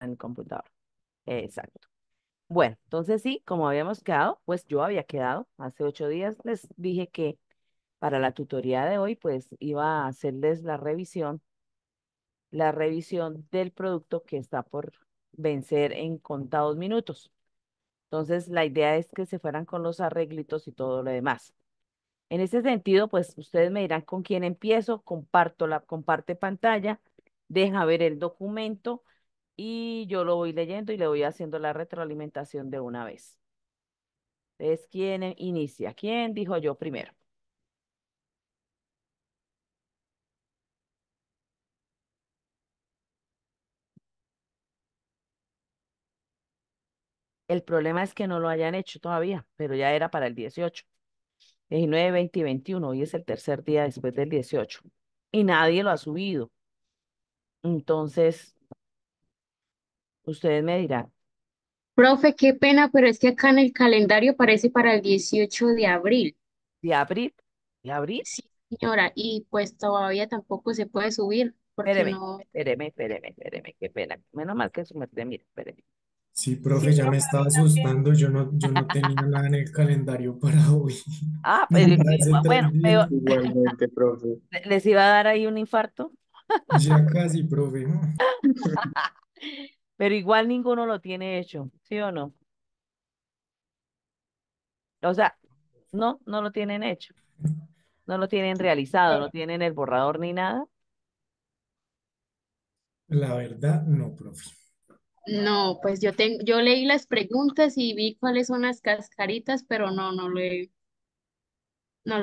en el computador. Exacto. Bueno, entonces sí, como habíamos quedado, pues yo había quedado hace 8 días, les dije que para la tutoría de hoy, pues iba a hacerles la revisión del producto que está por vencer en contados minutos. Entonces, la idea es que se fueran con los arreglitos y todo lo demás. En ese sentido, pues ustedes me dirán con quién empiezo, comparte pantalla, deja ver el documento y yo lo voy leyendo y le voy haciendo la retroalimentación de una vez. Entonces, ¿quién inicia? ¿Quién dijo yo primero? El problema es que no lo hayan hecho todavía, pero ya era para el 18, 19, 20 y 21. Hoy es el tercer día después del 18 y nadie lo ha subido. Entonces, ustedes me dirán, Profe, qué pena, pero es que acá en el calendario parece para el 18 de abril. ¿de abril? ¿De abril? Sí, señora, y pues todavía tampoco se puede subir porque Espéreme, no. espéreme, qué pena. Menos mal que su merced, mire, espéreme. Sí, Sí, profe, ya me profe, a estaba mí también. asustando. Yo no tenía nada en el calendario para hoy. Ah, Ni para hace bueno, 3 días. Igualmente, profe. les iba a dar ahí un infarto, Ya casi, profe. pero igual ninguno lo tiene hecho, ¿sí o no? O sea, no lo tienen hecho, no lo tienen realizado, no tienen el borrador ni nada. La verdad, no, profe. No, pues yo leí las preguntas y vi cuáles son las cascaritas, pero no lo he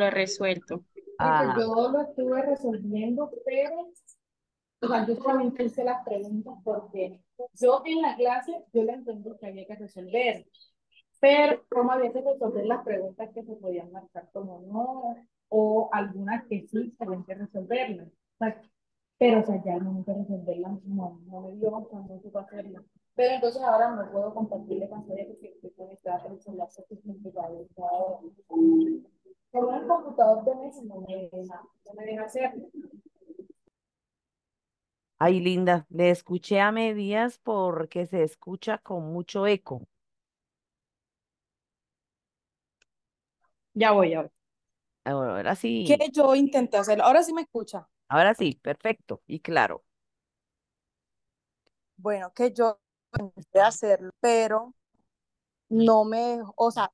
resuelto. Profe, Ah, yo lo estuve resolviendo, pero o sea, yo solamente hice las preguntas porque yo en la clase yo le entendí que había que resolver, pero cómo había que resolver las preguntas que se podían marcar como no, o algunas que sí habían que resolverlas. O sea, pero o sea, ya no que resolverlas, no me dio, o sea, no supe hacerlo. Pero entonces ahora no puedo compartirle pantalla porque estoy conectada a el celular porque es complicado. Con el computador de mesa no me deja hacerlo. ay, linda, le escuché a medias porque se escucha con mucho eco. Ya voy, ya voy. ¿Qué Sí, yo intenté hacer? Ahora sí me escucha. ahora sí, perfecto y claro. Bueno, que yo intenté hacerlo, pero no me, o sea,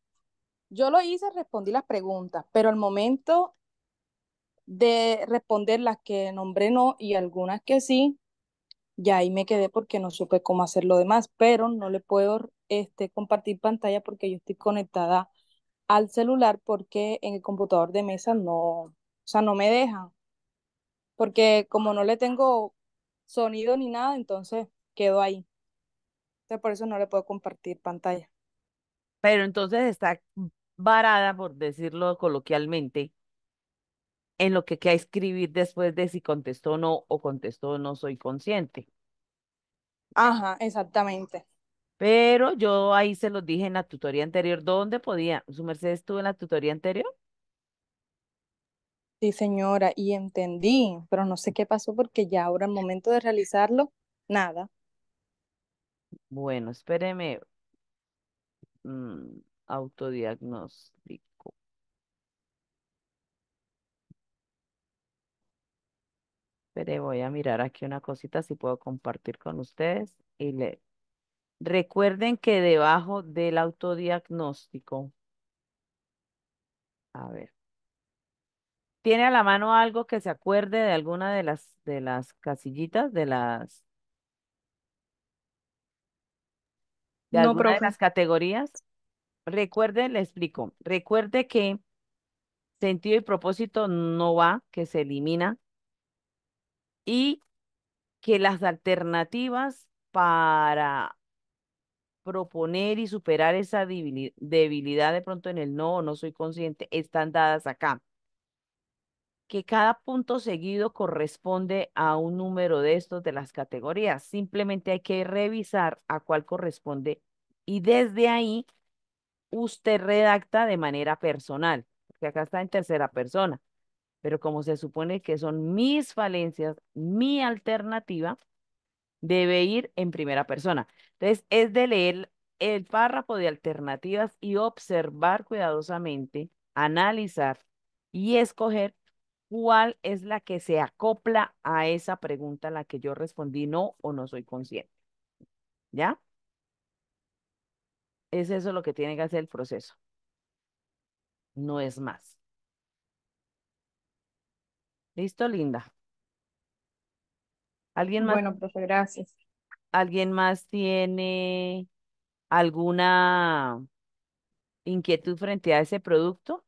yo lo hice, respondí las preguntas, pero al momento de responder las que nombré no y algunas que sí, ya ahí me quedé porque no supe cómo hacer lo demás, pero no le puedo compartir pantalla porque yo estoy conectada al celular porque en el computador de mesa no, o sea, no me dejan, porque como no le tengo sonido ni nada, entonces quedo ahí. Entonces por eso no le puedo compartir pantalla. Pero entonces está varada, por decirlo coloquialmente, en lo que queda escribir después de si contestó no o contestó no soy consciente. Ajá, exactamente. Pero yo ahí se los dije en la tutoría anterior, ¿dónde podía? ¿Su merced estuvo en la tutoría anterior? Sí, señora, y entendí, pero no sé qué pasó porque ya ahora al momento de realizarlo, nada. Bueno, espéreme, autodiagnóstico. Espere, voy a mirar aquí una cosita si puedo compartir con ustedes. Recuerden que debajo del autodiagnóstico, a ver, ¿tiene a la mano algo que se acuerde de alguna de las casillitas, de No, alguna de profe. las categorías? Recuerde, le explico. Recuerde que sentido y propósito no va, que se elimina, y que las alternativas para proponer y superar esa debilidad de pronto en el no o no soy consciente están dadas acá. Que cada punto seguido corresponde a un número de estos de las categorías. Simplemente hay que revisar a cuál corresponde y desde ahí usted redacta de manera personal, porque acá está en tercera persona, pero como se supone que son mis falencias, mi alternativa, Debe ir en primera persona. Entonces, es de leer el párrafo de alternativas y observar cuidadosamente, analizar y escoger cuál es la que se acopla a esa pregunta a la que yo respondí no o no soy consciente. ¿Ya? Es eso lo que tiene que hacer el proceso. No es más. ¿Listo, Linda? ¿Alguien más, Bueno, profe, gracias. alguien más tiene alguna inquietud frente a ese producto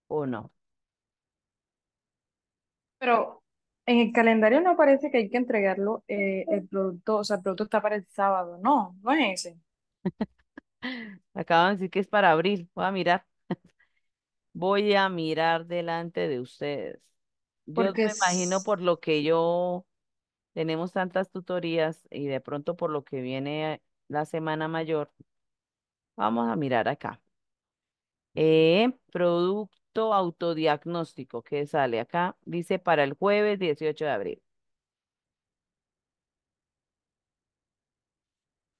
o no? Pero en el calendario no parece que hay que entregarlo el producto, o sea, el producto está para el sábado. No, no es ese. Acaban de decir que es para abril. Voy a mirar. Voy a mirar delante de ustedes. Yo Porque me imagino es, por lo que yo tenemos tantas tutorías y de pronto por lo que viene la semana mayor, vamos a mirar acá. Producto autodiagnóstico que sale acá, dice para el jueves 18 de abril.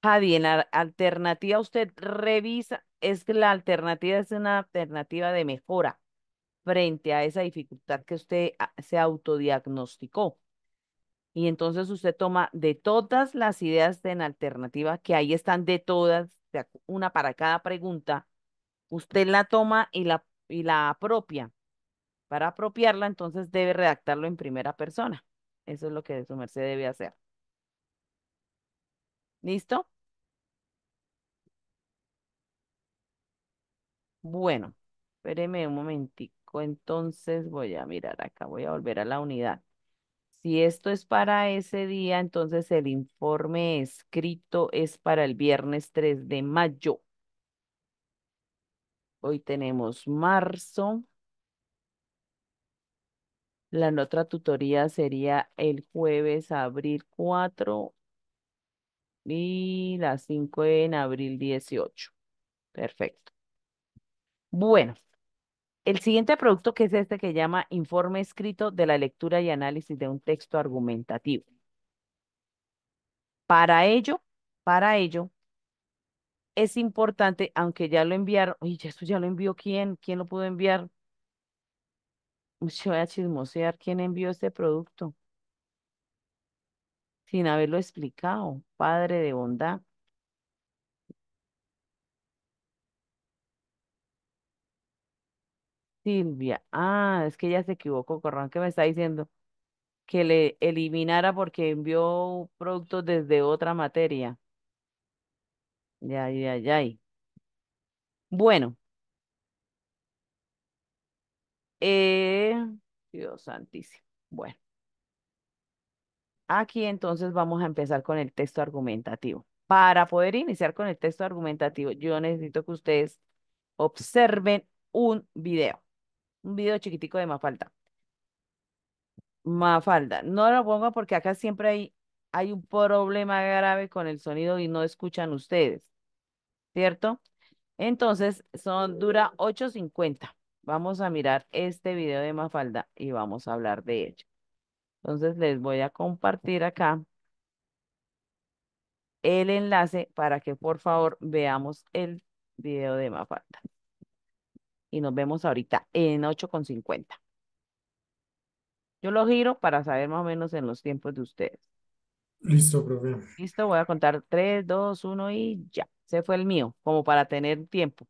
Javi, en la alternativa usted revisa, es que la alternativa es una alternativa de mejora frente a esa dificultad que usted se autodiagnosticó. Y entonces usted toma de todas las ideas de en alternativa, que ahí están de todas, una para cada pregunta, usted la toma y la apropia. Para apropiarla, entonces debe redactarlo en primera persona. Eso es lo que su merced debe hacer. ¿Listo? Bueno, espéreme un momentico. Entonces voy a mirar acá, voy a volver a la unidad. Si esto es para ese día, entonces el informe escrito es para el viernes 3 de mayo. Hoy tenemos marzo. La otra tutoría sería el jueves, abril 4 y las 5 en abril 18. Perfecto. Bueno, el siguiente producto que es este que llama informe escrito de la lectura y análisis de un texto argumentativo. Para ello, para ello, es importante, aunque ya lo enviaron, oye, ¿esto ya lo envió quién? ¿Quién lo pudo enviar? Uy, yo voy a chismosear quién envió este producto sin haberlo explicado. Padre de bondad. Silvia. Ah, es que ella se equivocó, Corran, que me está diciendo que le eliminara porque envió productos desde otra materia. Ya, ya, ya. Bueno, eh, Dios santísimo. Bueno, aquí entonces vamos a empezar con el texto argumentativo. Para poder iniciar con el texto argumentativo, yo necesito que ustedes observen un video chiquitico de Mafalda. Mafalda, no lo pongo porque acá siempre hay un problema grave con el sonido y no escuchan ustedes, ¿cierto? Entonces, dura 8:50. Vamos a mirar este video de Mafalda y vamos a hablar de ello. Entonces, les voy a compartir acá el enlace para que por favor veamos el video de Mafalda. Y nos vemos ahorita en 8:50. Yo lo giro para saber más o menos en los tiempos de ustedes. Listo, profe. Listo, voy a contar 3, 2, 1 y ya. Ese fue el mío, como para tener tiempo.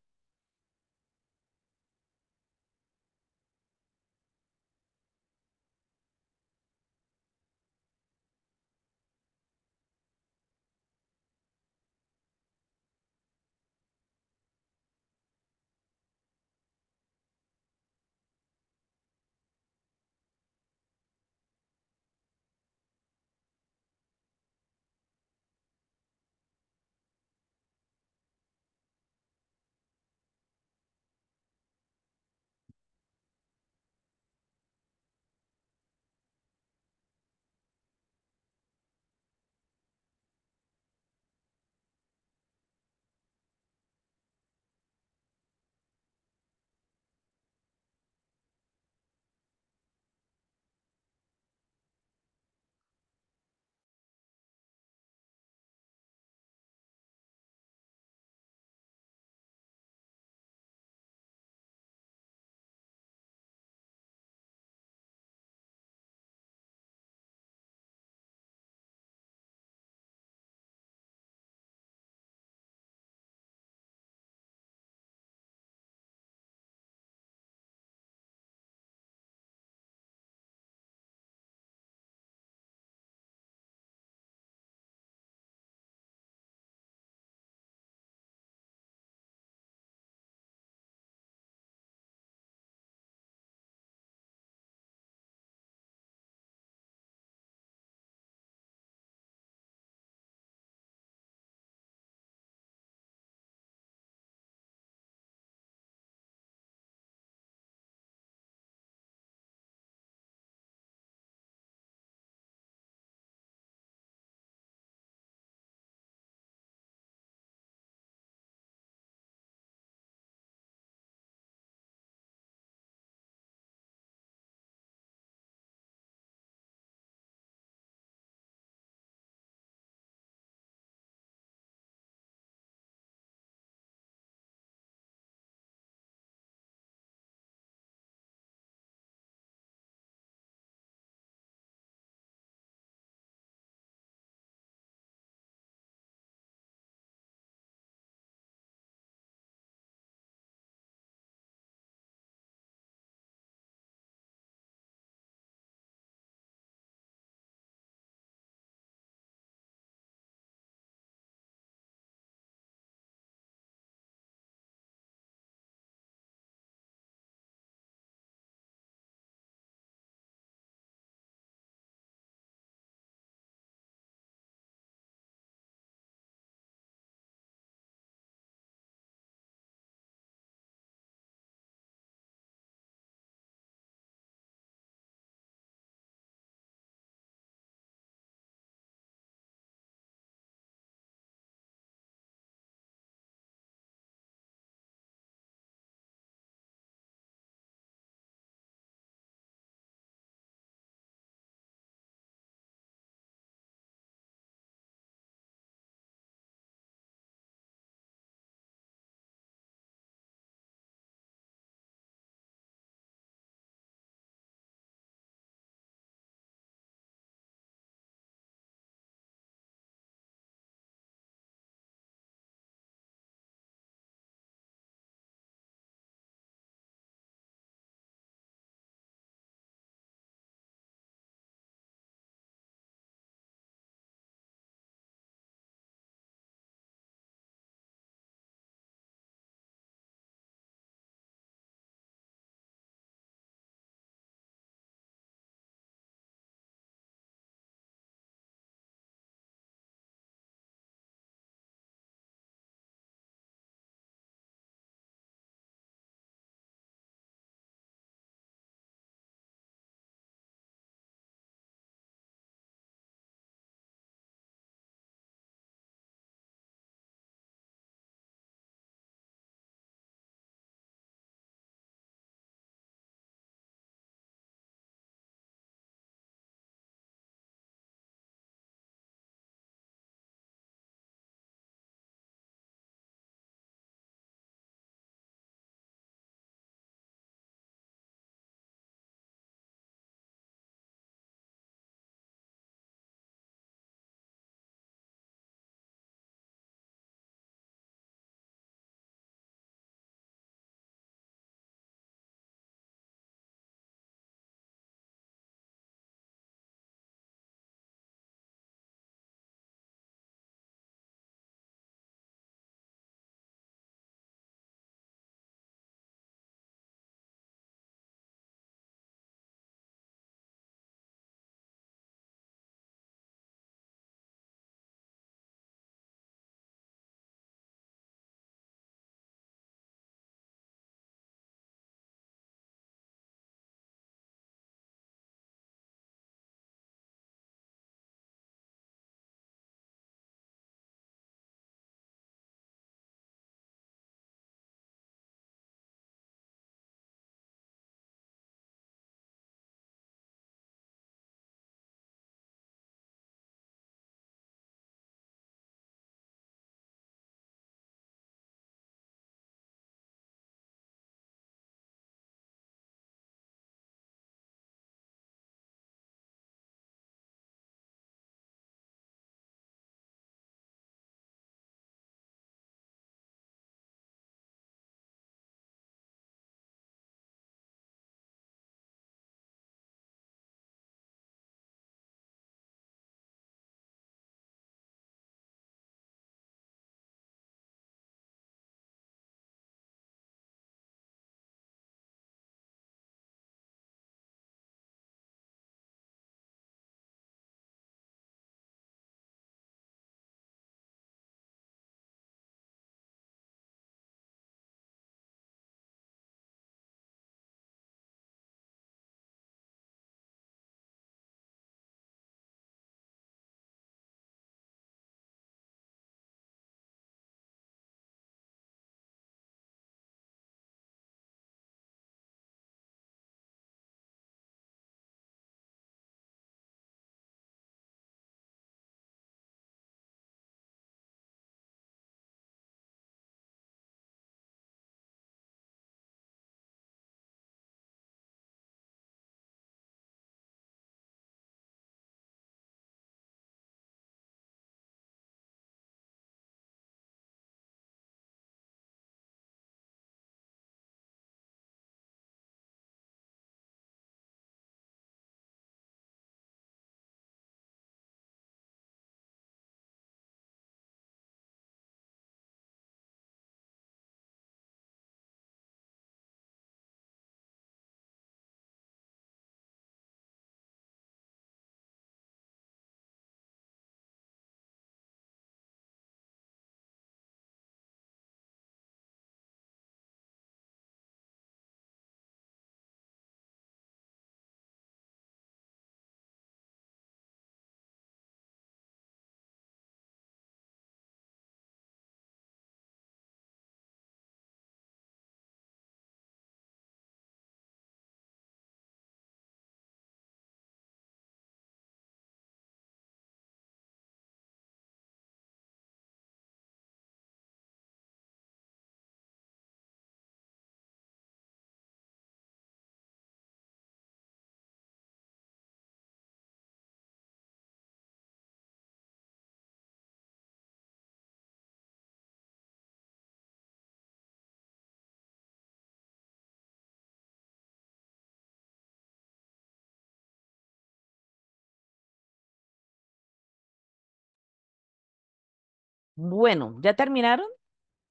Bueno, ¿ya terminaron?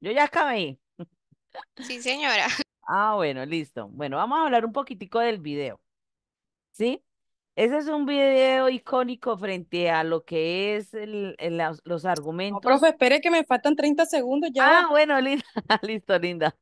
Yo ya acabé. Sí, señora. Ah, bueno, listo. Bueno, vamos a hablar un poquitico del video, ¿sí? Ese es un video icónico frente a lo que es los No, argumentos. profe, espere que me faltan 30 segundos, ya Ah, va. bueno, linda. Listo, linda.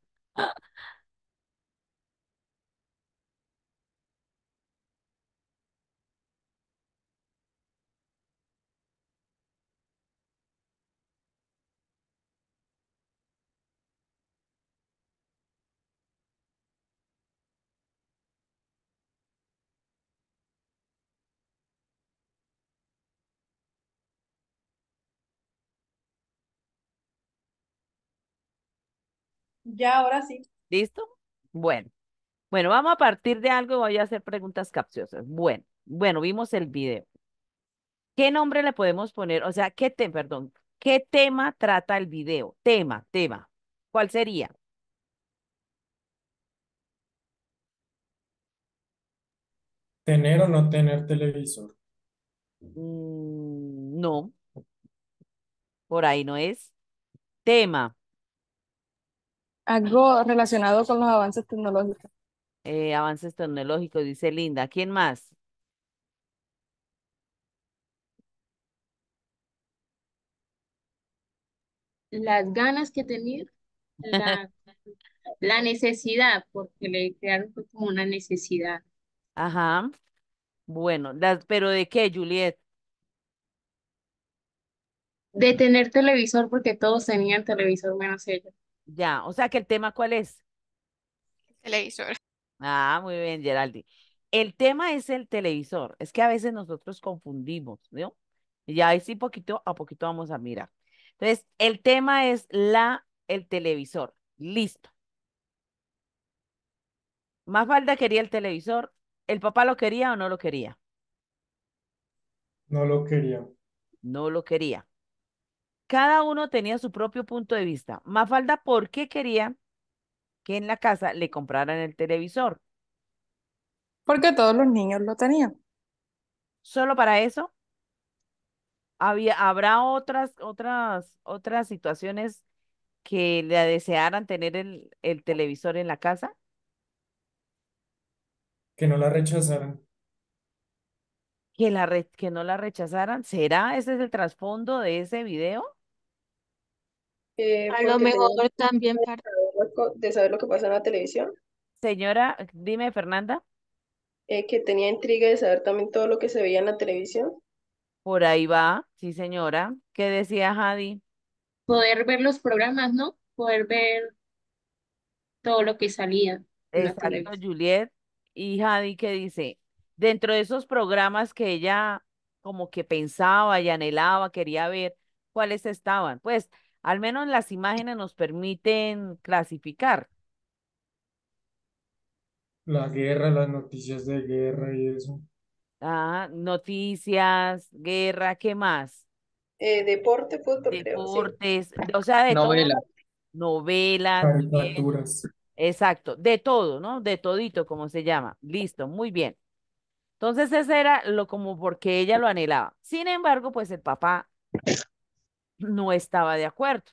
Ya, ahora sí. ¿Listo? Bueno, bueno, vamos a partir de algo y voy a hacer preguntas capciosas. Bueno, vimos el video. ¿Qué nombre le podemos poner? O sea, perdón, ¿qué tema trata el video? Tema. ¿Cuál sería? ¿Tener o no tener televisor? No, por ahí no es. Tema, Algo relacionado con los avances tecnológicos. avances tecnológicos, dice Linda. ¿Quién más? Las ganas que tenía, la, la necesidad, porque le crearon fue como una necesidad Ajá. Bueno, pero ¿de qué, Juliet? de tener televisor, porque todos tenían televisor menos ella. Ya, o sea que el tema, ¿cuál es? Televisor. Ah, muy bien, Geraldi. El tema es el televisor. Es que a veces nosotros confundimos, ¿no? Y ya ahí sí poquito a poquito vamos a mirar. Entonces, el tema es el televisor. Listo. Mafalda quería el televisor. ¿El papá lo quería o no lo quería? No lo quería. No lo quería. Cada uno tenía su propio punto de vista. Mafalda, ¿por qué quería que en la casa le compraran el televisor? Porque todos los niños lo tenían. Solo para eso. Habrá otras situaciones que le desearan tener el televisor en la casa, Que no la rechazaran. que no la rechazaran. ¿Será ese es el trasfondo de ese video? A lo Porque mejor tenían también de saber lo que pasa en la televisión, Señora, dime, Fernanda, que tenía intriga de saber también todo lo que se veía en la televisión. por ahí va, sí, señora. ¿Qué decía Jadi? Poder ver los programas, ¿no? Poder ver todo lo que salía en la Exacto, televisión. Juliet. Y Jadi que dice, dentro de esos programas que ella como que pensaba y anhelaba, quería ver, ¿cuáles estaban? Pues al menos las imágenes nos permiten clasificar. La guerra, las noticias de guerra y eso. Ah, noticias, guerra, ¿qué más? Deporte, fútbol, creo, sí. Deportes, o sea, de todo, Novela. novelas, bien, Caricaturas. exacto, de todo, ¿no? De todito, como se llama. Listo, muy bien. Entonces, ese era lo como porque ella lo anhelaba. Sin embargo, pues el papá no estaba de acuerdo.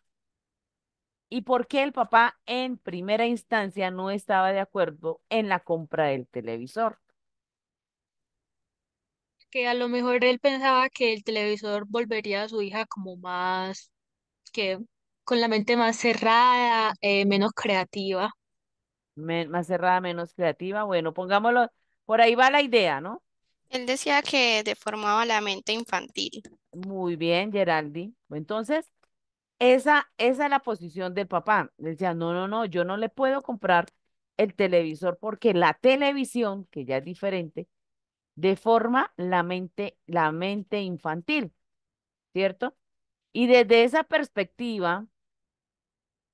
¿Y por qué el papá en primera instancia no estaba de acuerdo en la compra del televisor? que a lo mejor él pensaba que el televisor volvería a su hija como más, que con la mente más cerrada, menos creativa. Más cerrada, menos creativa. Bueno, pongámoslo, por ahí va la idea, ¿no? Él decía que deformaba la mente infantil. Muy bien, Geraldi. Entonces, esa es la posición del papá. Le decía, no, no, no, yo no le puedo comprar el televisor porque la televisión, que ya es diferente, deforma la mente infantil, ¿cierto? Y desde esa perspectiva,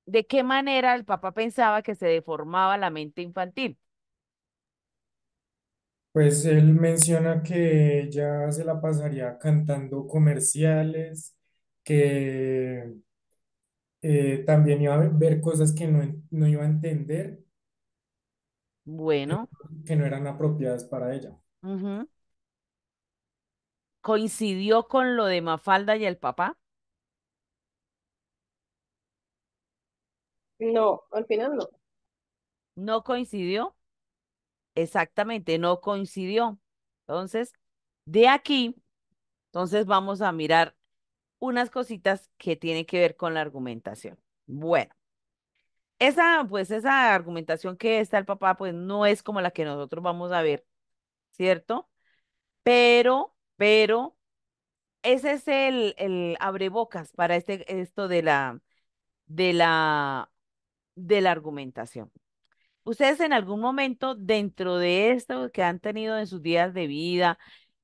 ¿de qué manera el papá pensaba que se deformaba la mente infantil? Pues él menciona que ella se la pasaría cantando comerciales, que también iba a ver cosas que no iba a entender, eh, Bueno, que no eran apropiadas para ella. ujú. Coincidió con lo de Mafalda y el papá. No, al final no. No coincidió, exactamente, no coincidió. Entonces, de aquí, entonces vamos a mirar unas cositas que tienen que ver con la argumentación. Bueno, esa argumentación que está el papá, pues no es como la que nosotros vamos a ver, ¿cierto? Pero, ese es el abrebocas para esto de la, de la argumentación. ¿Ustedes en algún momento dentro de esto que han tenido en sus días de vida,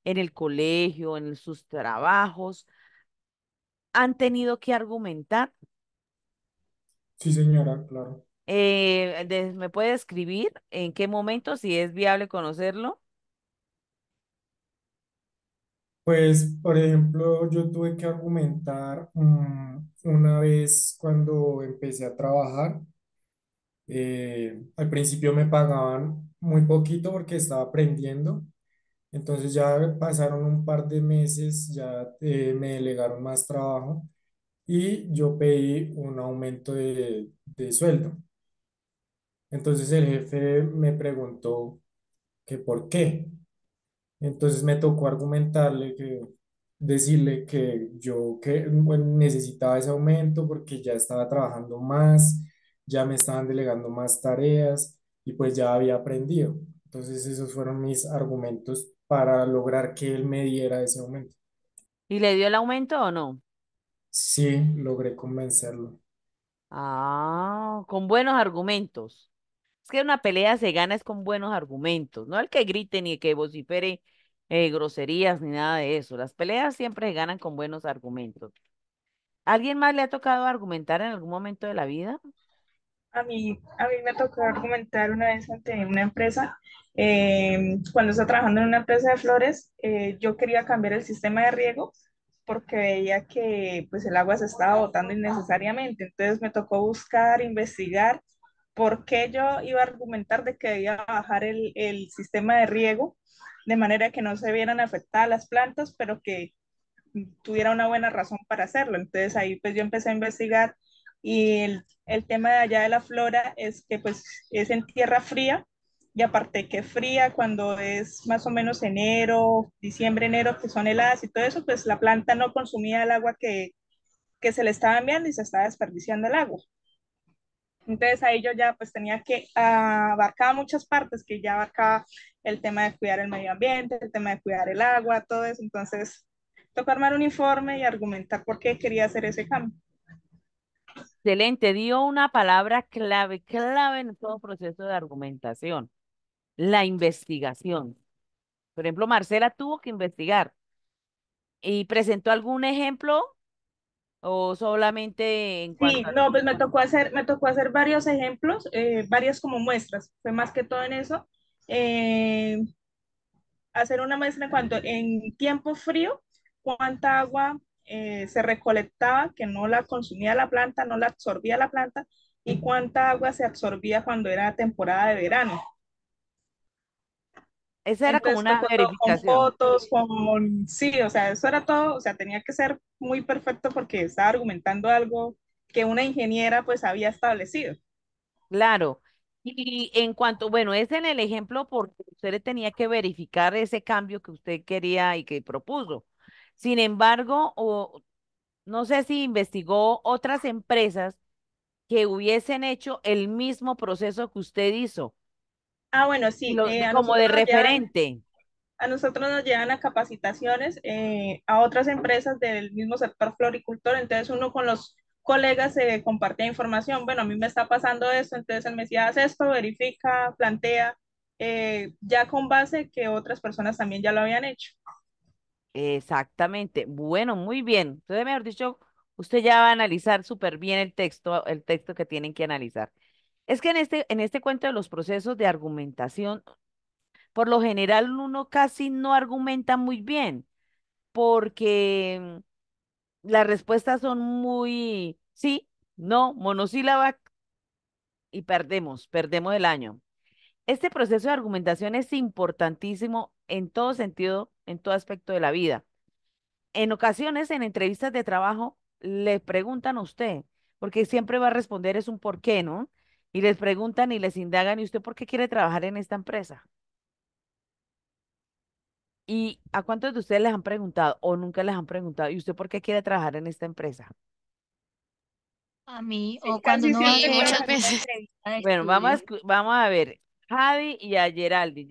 en el colegio, en sus trabajos, han tenido que argumentar? Sí, señora, claro. ¿Me puede describir en qué momento, si es viable conocerlo? Pues, por ejemplo, yo tuve que argumentar una vez cuando empecé a trabajar. Al principio me pagaban muy poquito porque estaba aprendiendo. Entonces ya pasaron un par de meses, ya me delegaron más trabajo y yo pedí un aumento de sueldo. Entonces el jefe me preguntó que por qué. Entonces me tocó argumentarle decirle que yo bueno, necesitaba ese aumento porque ya estaba trabajando más, ya me estaban delegando más tareas y pues ya había aprendido. Entonces esos fueron mis argumentos para lograr que él me diera ese aumento. ¿Y le dio el aumento o no? Sí, logré convencerlo. Ah, con buenos argumentos. Es que una pelea se gana es con buenos argumentos, no el que grite ni el que vocifere groserías ni nada de eso. Las peleas siempre se ganan con buenos argumentos. ¿Alguien más le ha tocado argumentar en algún momento de la vida? A mí me tocó argumentar una vez ante una empresa, cuando estaba trabajando en una empresa de flores, yo quería cambiar el sistema de riego porque veía que pues el agua se estaba botando innecesariamente. Entonces me tocó buscar, investigar por qué yo iba a argumentar de que debía bajar el sistema de riego de manera que no se vieran afectadas las plantas, pero que tuviera una buena razón para hacerlo. Entonces ahí pues yo empecé a investigar y el tema de allá de la flora es que pues es en tierra fría y aparte que fría cuando es más o menos enero, diciembre, enero, que son heladas y todo eso, pues la planta no consumía el agua que se le estaba enviando y se estaba desperdiciando el agua. Entonces ahí yo ya pues tenía que abarcar muchas partes, que ya abarcaba el tema de cuidar el medio ambiente, el tema de cuidar el agua, todo eso. Entonces tocó armar un informe y argumentar por qué quería hacer ese cambio. Excelente, dio una palabra clave, clave en todo proceso de argumentación, la investigación. Por ejemplo, Marcela tuvo que investigar y presentó algún ejemplo o solamente en Sí, cuanto a... no, pues me tocó hacer varios ejemplos, varias como muestras, fue más que todo en eso. Eh, Hacer una muestra en cuanto en tiempo frío, cuánta agua se recolectaba, que no la consumía la planta, no la absorbía la planta, y cuánta agua se absorbía cuando era temporada de verano. Esa era como Entonces una tocó todo con verificación. fotos, sí, o sea, eso era todo, o sea, tenía que ser muy perfecto porque estaba argumentando algo que una ingeniera pues había establecido. Claro. Y en cuanto, bueno, es en el ejemplo porque usted le tenía que verificar ese cambio que usted quería y que propuso. Sin embargo, no sé si investigó otras empresas que hubiesen hecho el mismo proceso que usted hizo, Ah, bueno, sí, a como nosotros de nos llevan, referente. a nosotros nos llevan a capacitaciones a otras empresas del mismo sector floricultor, entonces uno con los colegas se comparte información, bueno, a mí me está pasando esto, entonces él me decía, haz esto, verifica, plantea, ya con base que otras personas también ya lo habían hecho. Exactamente. Bueno, muy bien. Entonces, mejor dicho, usted ya va a analizar súper bien el texto que tienen que analizar. Es que en este cuento de los procesos de argumentación, por lo general uno casi no argumenta muy bien, porque las respuestas son muy sí, no, monosílaba y perdemos el año. Este proceso de argumentación es importantísimo en todo sentido, en todo aspecto de la vida. En ocasiones, en entrevistas de trabajo, le preguntan a usted, porque siempre va a responder es un por qué, ¿no? Y les preguntan y les indagan, ¿y usted por qué quiere trabajar en esta empresa? ¿Y a cuántos de ustedes les han preguntado o nunca les han preguntado, ¿y usted por qué quiere trabajar en esta empresa? A mí, Sí, o cuando casi uno va a Sí, siempre hacer pasa. muchas alguna veces. entrevista de Bueno, estudio. vamos a ver, Jadi y a Geraldi.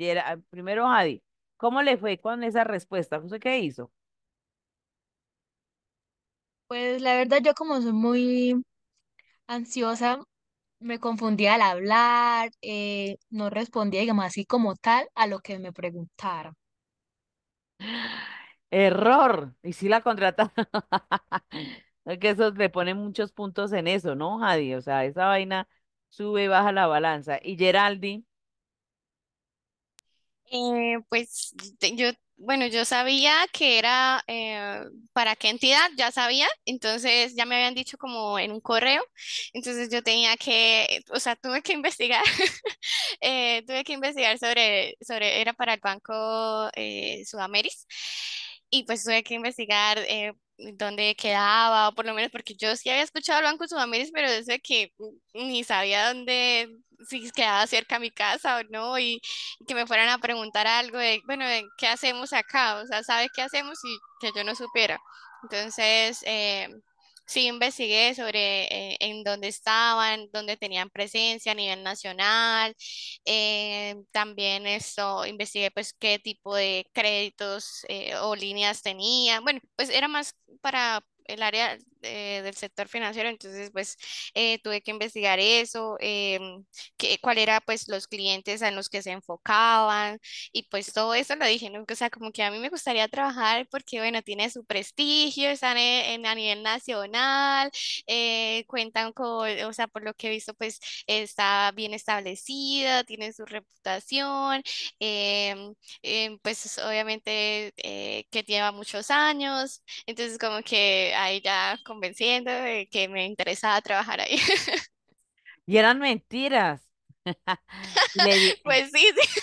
Primero Jadi, ¿cómo le fue con esa respuesta? ¿Usted qué hizo? Pues la verdad yo como soy muy ansiosa, me confundía al hablar, no respondía, digamos así como tal, a lo que me preguntaron. Error. Y si la contrataron. Es que eso le ponen muchos puntos en eso, ¿no, Jadi? O sea, esa vaina sube y baja la balanza. Y Geraldi, Pues yo, bueno, yo sabía que era para qué entidad, ya sabía, entonces ya me habían dicho como en un correo, entonces yo tenía que, o sea, tuve que investigar, tuve que investigar sobre, era para el Banco Sudameris, y pues tuve que investigar dónde quedaba, o por lo menos porque yo sí había escuchado el Banco Sudameris, pero desde que ni sabía dónde, si quedaba cerca a mi casa o no, y que me fueran a preguntar algo de, bueno, de qué hacemos acá, o sea, ¿sabes qué hacemos? Y que yo no supiera. Entonces, sí investigué sobre en dónde estaban, dónde tenían presencia a nivel nacional. También esto, investigué pues qué tipo de créditos o líneas tenían. Bueno, pues era más para el área del sector financiero, entonces pues tuve que investigar eso, cuál era pues los clientes en los que se enfocaban y pues todo eso lo dije, ¿no? O sea, como que a mí me gustaría trabajar porque bueno, tiene su prestigio, están a nivel nacional, cuentan con, o sea, por lo que he visto pues está bien establecida, tiene su reputación, em, pues obviamente que lleva muchos años, entonces como que ahí ya convenciendo de que me interesaba trabajar ahí. y eran mentiras. Y le di, Pues sí, sí,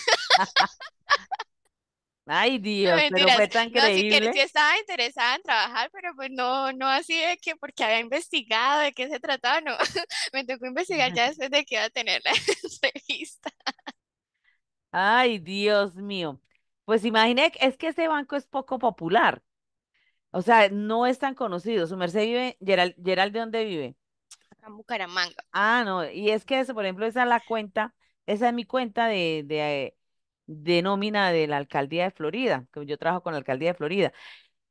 ay no Dios, pero mentiras. fue tan No, sí que sí creíble. estaba interesada en trabajar, pero pues no, no así de que porque había investigado de qué se trataba, no. Me tocó investigar ya después de que iba a tener la entrevista. Ay, Dios mío. Pues imaginé, es que ese banco es poco popular. O sea, no es tan conocido. Su merced vive, Gerald, ¿de dónde vive? Acá en Bucaramanga. Ah, no, y es que eso, por ejemplo, esa es la cuenta, esa es mi cuenta de nómina de la alcaldía de Florida, que yo trabajo con la alcaldía de Florida.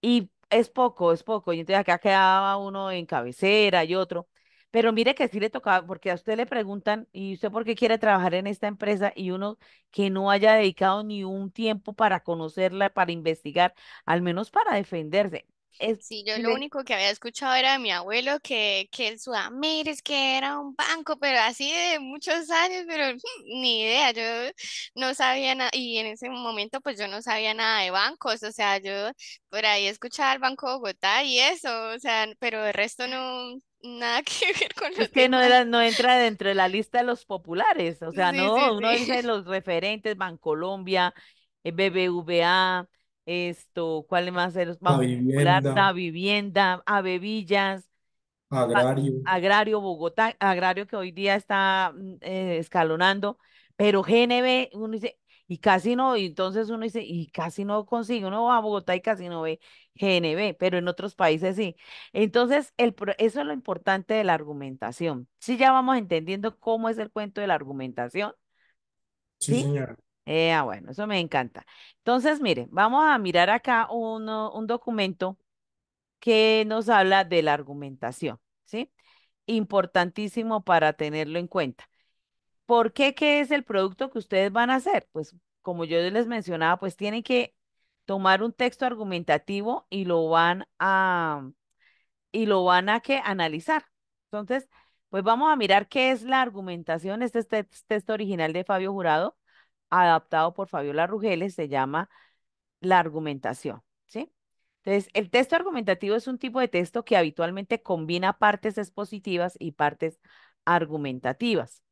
Y es poco, es poco. Y entonces acá quedaba uno en cabecera y otro. Pero mire que sí le tocaba, porque a usted le preguntan, ¿y usted por qué quiere trabajar en esta empresa? Y uno que no haya dedicado ni un tiempo para conocerla, para investigar, al menos para defenderse. Es, Sí, yo y lo le- único que había escuchado era de mi abuelo que el Sudameris, que era un banco, pero así de muchos años, pero ni idea, yo no sabía nada, y en ese momento pues yo no sabía nada de bancos, o sea, yo por ahí escuchaba el Banco de Bogotá y eso, o sea, pero el resto no, nada que ver con es los que no demás. era, no entra dentro de la lista de los populares. O sea, Sí, sí, no, uno sí. dice los referentes, Bancolombia, BBVA, esto, ¿cuál más? Es? La Banco Popular, vivienda, Da Vivienda, Avevillas. agrario. Agrario Bogotá, Agrario que hoy día está escalonando, pero GNB, uno dice, y casi no, y entonces uno dice, y casi no consigue, uno va a Bogotá y casi no ve GNB, pero en otros países sí. Entonces, eso es lo importante de la argumentación. Si ya vamos entendiendo cómo es el cuento de la argumentación, Sí, ¿sí? señora. Bueno, eso me encanta. Entonces, mire, vamos a mirar acá un documento que nos habla de la argumentación, ¿sí? Importantísimo para tenerlo en cuenta. ¿Por qué? ¿Qué es el producto que ustedes van a hacer? Pues como yo les mencionaba, pues tienen que tomar un texto argumentativo y lo van a que analizar. Entonces, pues vamos a mirar qué es la argumentación. Este es texto original de Fabio Jurado, adaptado por Fabiola Rugeles, se llama la argumentación, ¿sí? Entonces, el texto argumentativo es un tipo de texto que habitualmente combina partes expositivas y partes argumentativas.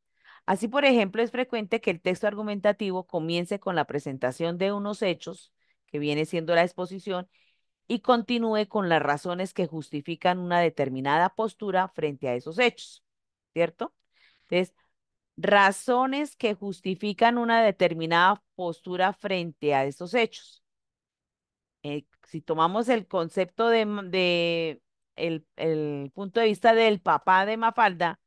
Así, por ejemplo, es frecuente que el texto argumentativo comience con la presentación de unos hechos, que viene siendo la exposición, y continúe con las razones que justifican una determinada postura frente a esos hechos, ¿cierto? Entonces, razones que justifican una determinada postura frente a esos hechos. Si tomamos el concepto el punto de vista del papá de Mafalda,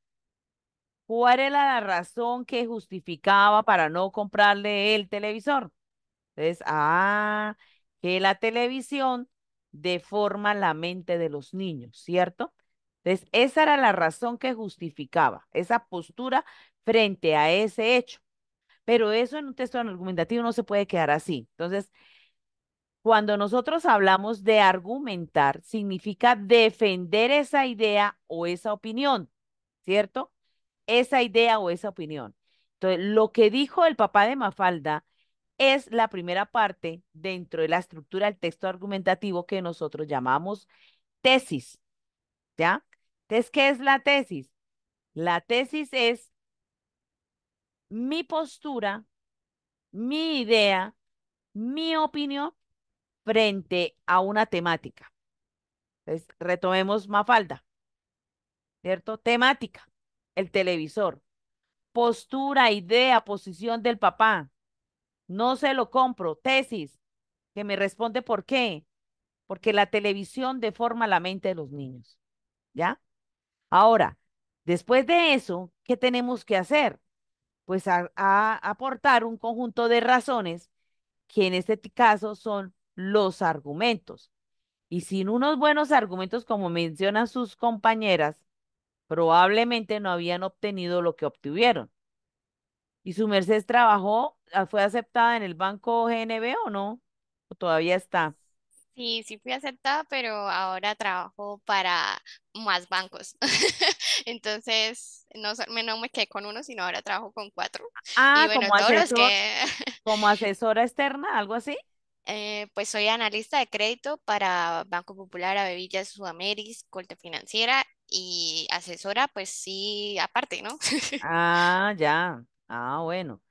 ¿cuál era la razón que justificaba para no comprarle el televisor? Entonces, que la televisión deforma la mente de los niños, ¿cierto? Entonces, esa era la razón que justificaba esa postura frente a ese hecho. Pero eso en un texto argumentativo no se puede quedar así. Entonces, cuando nosotros hablamos de argumentar, significa defender esa idea o esa opinión, ¿cierto? Esa idea o esa opinión. Entonces, lo que dijo el papá de Mafalda es la primera parte dentro de la estructura del texto argumentativo que nosotros llamamos tesis, ¿ya? Entonces, ¿qué es la tesis? La tesis es mi postura, mi idea, mi opinión frente a una temática. Entonces, retomemos Mafalda, ¿cierto? Temática, el televisor. Postura, idea, posición del papá. No se lo compro. Tesis, que me responde por qué. Porque la televisión deforma la mente de los niños, ¿ya? Ahora, después de eso, ¿qué tenemos que hacer? Pues a aportar un conjunto de razones que en este caso son los argumentos. Y sin unos buenos argumentos, como mencionan sus compañeras, probablemente no habían obtenido lo que obtuvieron. ¿Y su merced trabajó, fue aceptada en el banco GNB o no? ¿O todavía está? Sí, sí fui aceptada, pero ahora trabajo para más bancos. Entonces, no me quedé con uno, sino ahora trabajo con cuatro. Y Ah, bueno, todos los que, como asesora externa, algo así. pues soy analista de crédito para Banco Popular, Avevillas, Sudameris, Corte Financiera y asesora, pues sí, aparte, ¿no? Ah, ya. Ah, bueno.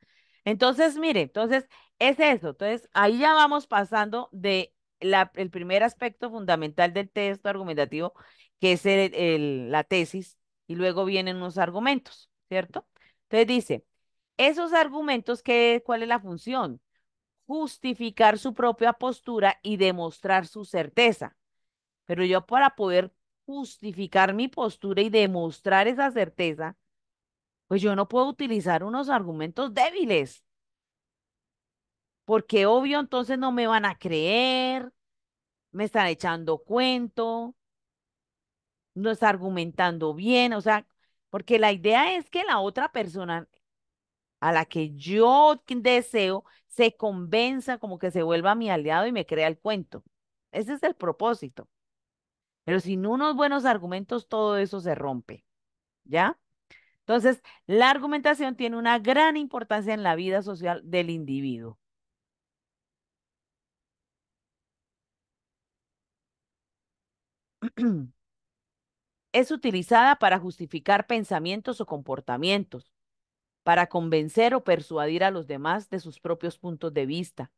Entonces, mire, entonces es eso. Entonces, ahí ya vamos pasando de el primer aspecto fundamental del texto argumentativo, que es la tesis, y luego vienen unos argumentos, ¿cierto? Entonces dice, esos argumentos, ¿cuál es la función? Justificar su propia postura y demostrar su certeza. Pero yo para poder justificar mi postura y demostrar esa certeza, pues yo no puedo utilizar unos argumentos débiles, porque obvio entonces no me van a creer, me están echando cuento, no está argumentando bien, o sea, porque la idea es que la otra persona a la que yo deseo se convenza, como que se vuelva mi aliado y me crea el cuento. Ese es el propósito. Pero sin unos buenos argumentos, todo eso se rompe, ¿ya? Entonces, la argumentación tiene una gran importancia en la vida social del individuo. Es utilizada para justificar pensamientos o comportamientos, para convencer o persuadir a los demás de sus propios puntos de vista,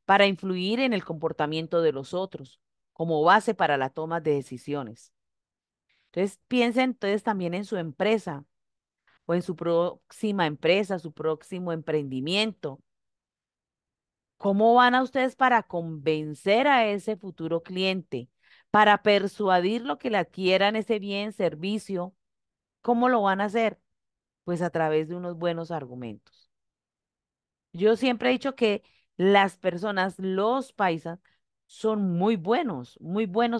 para influir en el comportamiento de los otros, como base para la toma de decisiones. Entonces, piensen entonces también en su empresa o en su próxima empresa, su próximo emprendimiento. ¿Cómo van a ustedes para convencer a ese futuro cliente, para persuadirlo que le adquieran ese bien, servicio? ¿Cómo lo van a hacer? Pues a través de unos buenos argumentos. Yo siempre he dicho que las personas, los paisas, son muy buenos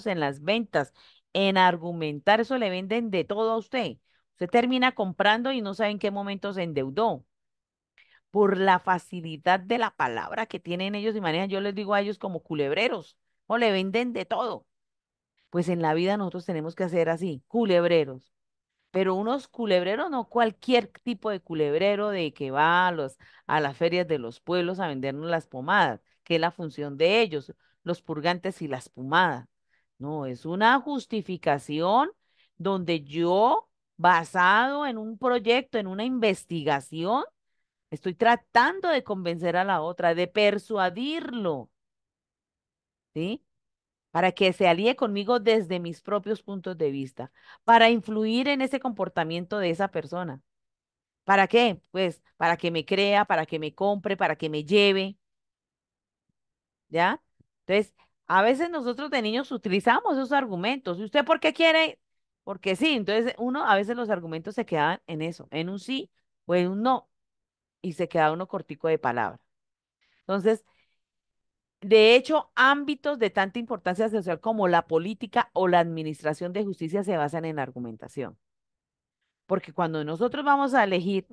en las ventas, en argumentar. Eso le venden de todo a usted. Usted termina comprando y no sabe en qué momento se endeudó. Por la facilidad de la palabra que tienen ellos y manejan, yo les digo a ellos como culebreros, o le venden de todo. Pues en la vida nosotros tenemos que hacer así, culebreros. Pero unos culebreros, no cualquier tipo de culebrero de que va a las ferias de los pueblos a vendernos las pomadas, que es la función de ellos, los purgantes y las pomadas. No, es una justificación donde yo, basado en un proyecto, en una investigación, estoy tratando de convencer a la otra, de persuadirlo, ¿sí? para que se alíe conmigo desde mis propios puntos de vista, para influir en ese comportamiento de esa persona. ¿Para qué? Pues para que me crea, para que me compre, para que me lleve, ¿ya? Entonces, a veces nosotros de niños utilizamos esos argumentos. ¿Y usted por qué quiere? Porque sí. Entonces, uno, a veces los argumentos se quedan en eso, en un sí o en un no, y se queda uno cortico de palabra. Entonces, de hecho, ámbitos de tanta importancia social como la política o la administración de justicia se basan en la argumentación. Porque cuando nosotros vamos a elegir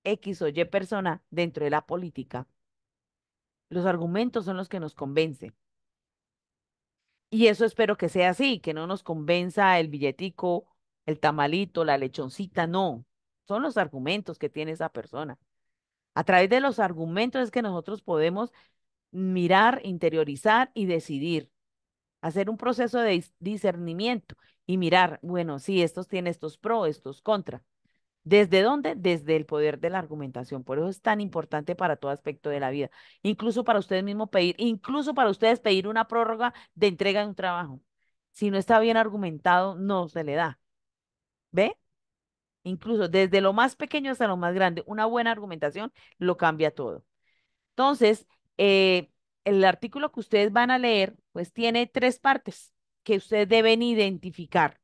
X o Y persona dentro de la política, los argumentos son los que nos convencen. Y eso espero que sea así, que no nos convenza el billetico, el tamalito, la lechoncita, no. Son los argumentos que tiene esa persona. A través de los argumentos es que nosotros podemos mirar, interiorizar y decidir, hacer un proceso de discernimiento y mirar, bueno, sí, estos tienen estos pro, estos contra. ¿Desde dónde? Desde el poder de la argumentación. Por eso es tan importante para todo aspecto de la vida. Incluso para ustedes mismos pedir, incluso para ustedes pedir una prórroga de entrega de un trabajo. Si no está bien argumentado, no se le da. ¿Ve? Incluso desde lo más pequeño hasta lo más grande, una buena argumentación lo cambia todo. Entonces, el artículo que ustedes van a leer, pues tiene tres partes que ustedes deben identificar.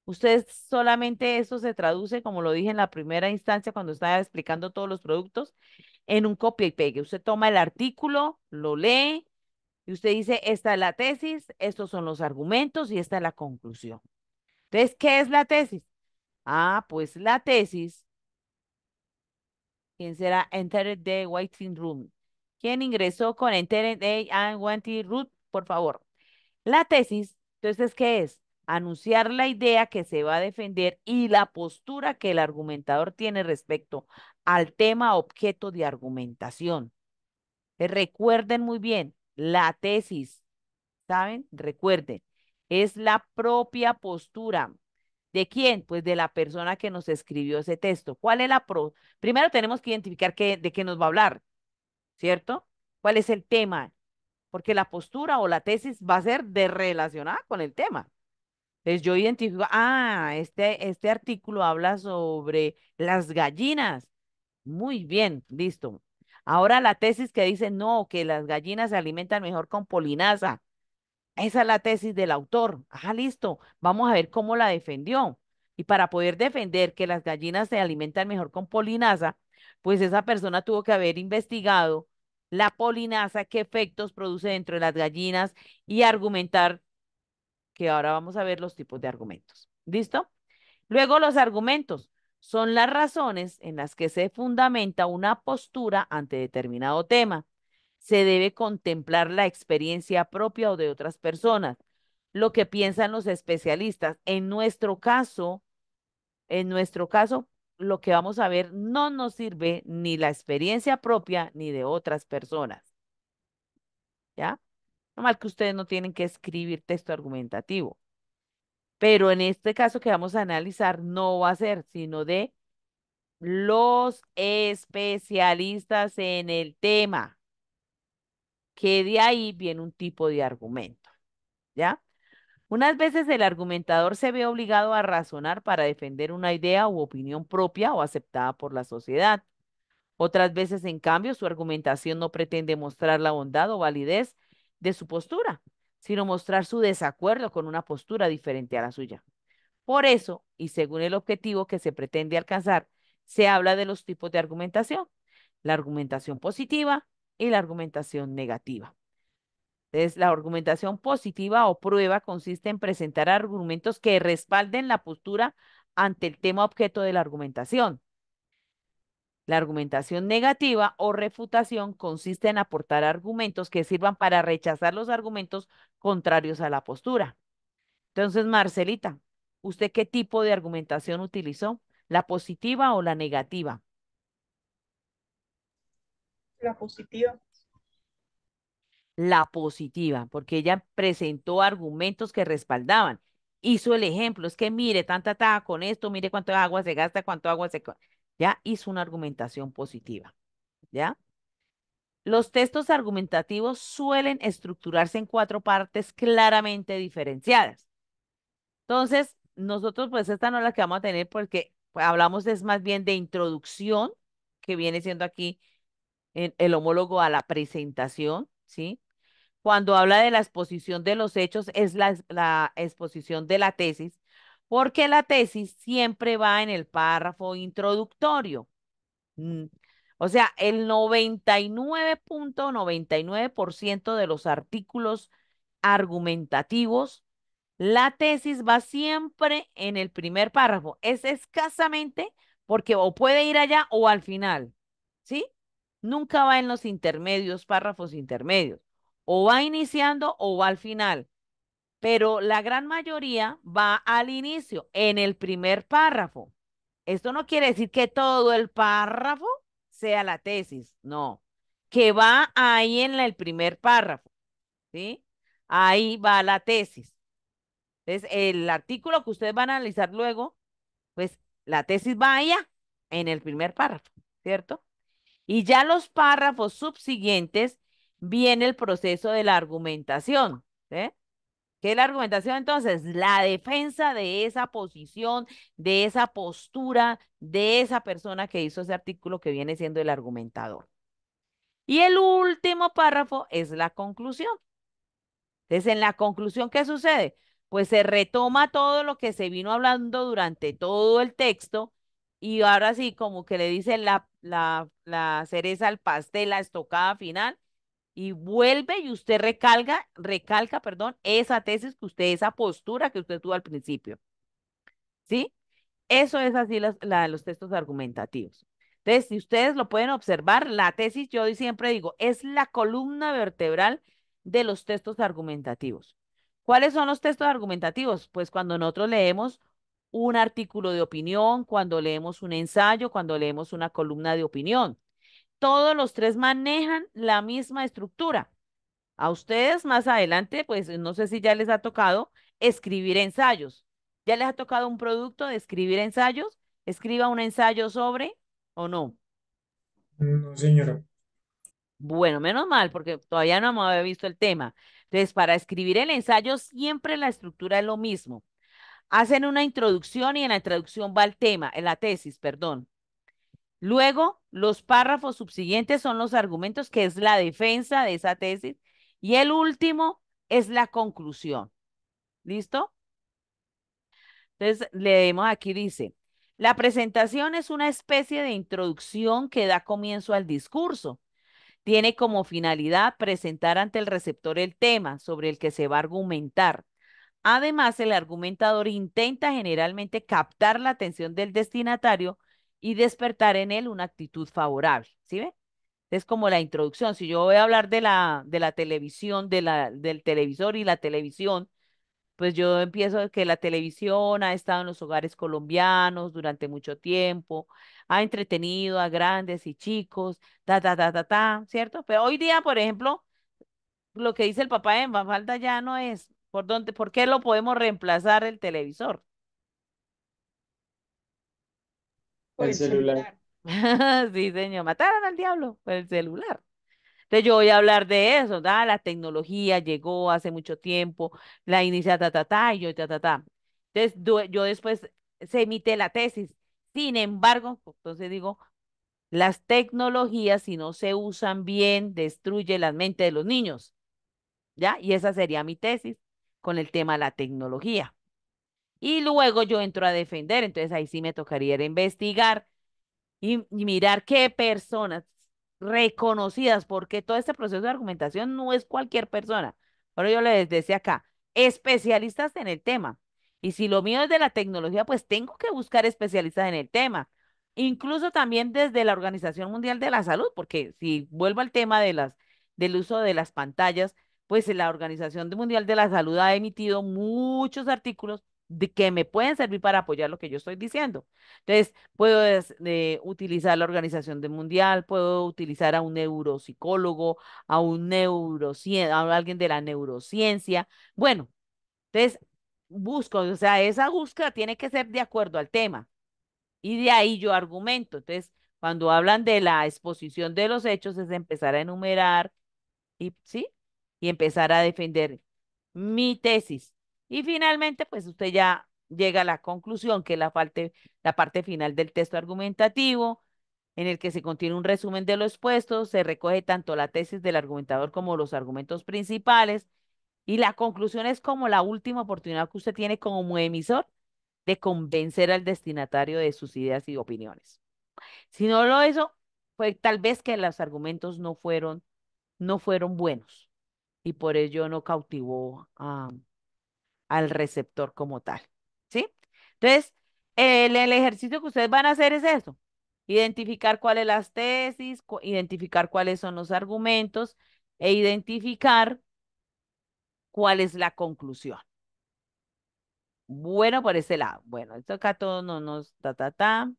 Ustedes solamente eso se traduce, como lo dije en la primera instancia cuando estaba explicando todos los productos, en un copia y pegue. Usted toma el artículo, lo lee y usted dice, esta es la tesis, estos son los argumentos y esta es la conclusión. Entonces, ¿qué es la tesis? Ah, pues la tesis, ¿quién será? Enter the waiting room. ¿Quién ingresó con Enter the waiting room? Por favor. La tesis, entonces, ¿qué es? Anunciar la idea que se va a defender y la postura que el argumentador tiene respecto al tema objeto de argumentación. Recuerden muy bien, la tesis, ¿saben? Recuerden, es la propia postura. ¿De quién? Pues de la persona que nos escribió ese texto. ¿Cuál es la pro? Primero tenemos que identificar de qué nos va a hablar, ¿cierto? ¿Cuál es el tema? Porque la postura o la tesis va a ser de relacionada con el tema. Entonces yo identifico, este artículo habla sobre las gallinas. Muy bien, listo. Ahora la tesis que dice, no, que las gallinas se alimentan mejor con polinaza. Esa es la tesis del autor. Ah, listo. Vamos a ver cómo la defendió. Y para poder defender que las gallinas se alimentan mejor con polinaza, pues esa persona tuvo que haber investigado la polinaza, qué efectos produce dentro de las gallinas y argumentar que ahora vamos a ver los tipos de argumentos. ¿Listo? Luego los argumentos son las razones en las que se fundamenta una postura ante determinado tema. Se debe contemplar la experiencia propia o de otras personas, lo que piensan los especialistas. En nuestro caso, lo que vamos a ver no nos sirve ni la experiencia propia ni de otras personas. ¿Ya? Normal que ustedes no tienen que escribir texto argumentativo. Pero en este caso que vamos a analizar no va a ser, sino de los especialistas en el tema, que de ahí viene un tipo de argumento, ¿ya? Unas veces el argumentador se ve obligado a razonar para defender una idea u opinión propia o aceptada por la sociedad. Otras veces, en cambio, su argumentación no pretende mostrar la bondad o validez de su postura, sino mostrar su desacuerdo con una postura diferente a la suya. Por eso, y según el objetivo que se pretende alcanzar, se habla de los tipos de argumentación, la argumentación positiva y la argumentación negativa. Entonces, la argumentación positiva o prueba consiste en presentar argumentos que respalden la postura ante el tema objeto de la argumentación. La argumentación negativa o refutación consiste en aportar argumentos que sirvan para rechazar los argumentos contrarios a la postura. Entonces, Marcelita, ¿usted qué tipo de argumentación utilizó? ¿La positiva o la negativa? La positiva. La positiva, porque ella presentó argumentos que respaldaban. Hizo el ejemplo, es que mire, tanta con esto, mire cuánto agua se gasta, cuánto agua se... Ya hizo una argumentación positiva, ¿ya? Los textos argumentativos suelen estructurarse en cuatro partes claramente diferenciadas. Entonces, nosotros pues esta no es la que vamos a tener porque pues, hablamos es más bien de introducción, que viene siendo aquí el homólogo a la presentación, ¿sí? Cuando habla de la exposición de los hechos, es la exposición de la tesis, porque la tesis siempre va en el párrafo introductorio. Mm, O sea, el 99.99% de los artículos argumentativos, la tesis va siempre en el primer párrafo. Es escasamente porque o puede ir allá o al final, ¿sí? Nunca va en los intermedios, párrafos intermedios. O va iniciando o va al final, pero la gran mayoría va al inicio, en el primer párrafo. Esto no quiere decir que todo el párrafo sea la tesis, no, que va ahí en el primer párrafo, ¿sí? Ahí va la tesis. Entonces, el artículo que ustedes van a analizar luego, pues la tesis va allá, en el primer párrafo, ¿cierto? Y ya los párrafos subsiguientes viene el proceso de la argumentación, ¿sí? ¿Qué es la argumentación entonces? La defensa de esa posición, de esa postura, de esa persona que hizo ese artículo que viene siendo el argumentador. Y el último párrafo es la conclusión. Entonces, en la conclusión, ¿qué sucede? Pues se retoma todo lo que se vino hablando durante todo el texto y ahora sí, como que le dice la cereza al pastel, la estocada final y vuelve y usted recalca, perdón, esa tesis que usted, esa postura que usted tuvo al principio, ¿sí? Eso es así los textos argumentativos. Entonces, si ustedes lo pueden observar, la tesis, yo siempre digo, es la columna vertebral de los textos argumentativos. ¿Cuáles son los textos argumentativos? Pues cuando nosotros leemos un artículo de opinión, cuando leemos un ensayo, cuando leemos una columna de opinión. Todos los tres manejan la misma estructura. A ustedes más adelante, pues no sé si ya les ha tocado escribir ensayos. ¿Ya les ha tocado un producto de escribir ensayos? Escriba un ensayo sobre o no. No, señora. Bueno, menos mal, porque todavía no me había visto el tema. Entonces, para escribir el ensayo, siempre la estructura es lo mismo. Hacen una introducción y en la introducción va el tema, en la tesis, perdón. Luego, los párrafos subsiguientes son los argumentos, que es la defensa de esa tesis. Y el último es la conclusión. ¿Listo? Entonces, leemos aquí, dice, la presentación es una especie de introducción que da comienzo al discurso. Tiene como finalidad presentar ante el receptor el tema sobre el que se va a argumentar. Además, el argumentador intenta generalmente captar la atención del destinatario y despertar en él una actitud favorable. ¿Sí ve? Es como la introducción. Si yo voy a hablar de la televisión, del televisor y la televisión, pues yo empiezo que la televisión ha estado en los hogares colombianos durante mucho tiempo, ha entretenido a grandes y chicos, ¿cierto? Pero hoy día, por ejemplo, lo que dice el papá de Mafalda ya no es por qué lo podemos reemplazar el televisor. Por El el celular. celular. Sí, señor, mataron al diablo por el celular. Entonces yo voy a hablar de eso, ¿da? La tecnología llegó hace mucho tiempo, la inicia y yo Entonces yo después se emite la tesis. Sin embargo, entonces digo, las tecnologías, si no se usan bien, destruye la mente de los niños, ¿ya? Y esa sería mi tesis con el tema de la tecnología. Y luego yo entro a defender, entonces ahí sí me tocaría ir a investigar y mirar qué personas reconocidas, porque todo este proceso de argumentación no es cualquier persona. Ahora yo les decía acá, especialistas en el tema. Y si lo mío es de la tecnología, pues tengo que buscar especialistas en el tema. Incluso también desde la Organización Mundial de la Salud, porque si vuelvo al tema del uso de las pantallas, pues la Organización Mundial de la Salud ha emitido muchos artículos que me pueden servir para apoyar lo que yo estoy diciendo. Entonces, puedo utilizar la Organización Mundial, puedo utilizar a un neuropsicólogo, a alguien de la neurociencia. Bueno, entonces busco, o sea, esa búsqueda tiene que ser de acuerdo al tema y de ahí yo argumento. Entonces, Cuando hablan de la exposición de los hechos es empezar a enumerar y, ¿sí? Y empezar a defender mi tesis. Y finalmente, pues usted ya llega a la conclusión, que es la parte final del texto argumentativo, en el que se contiene un resumen de lo expuesto, se recoge tanto la tesis del argumentador como los argumentos principales, y la conclusión es como la última oportunidad que usted tiene como emisor de convencer al destinatario de sus ideas y opiniones. Si no lo hizo, fue tal vez que los argumentos no fueron buenos y por ello no cautivó al receptor como tal. ¿Sí? Entonces, el ejercicio que ustedes van a hacer es eso, identificar cuáles las tesis, identificar cuáles son los argumentos e identificar cuál es la conclusión. Bueno, por ese lado. Bueno, esto acá todo no nos ta.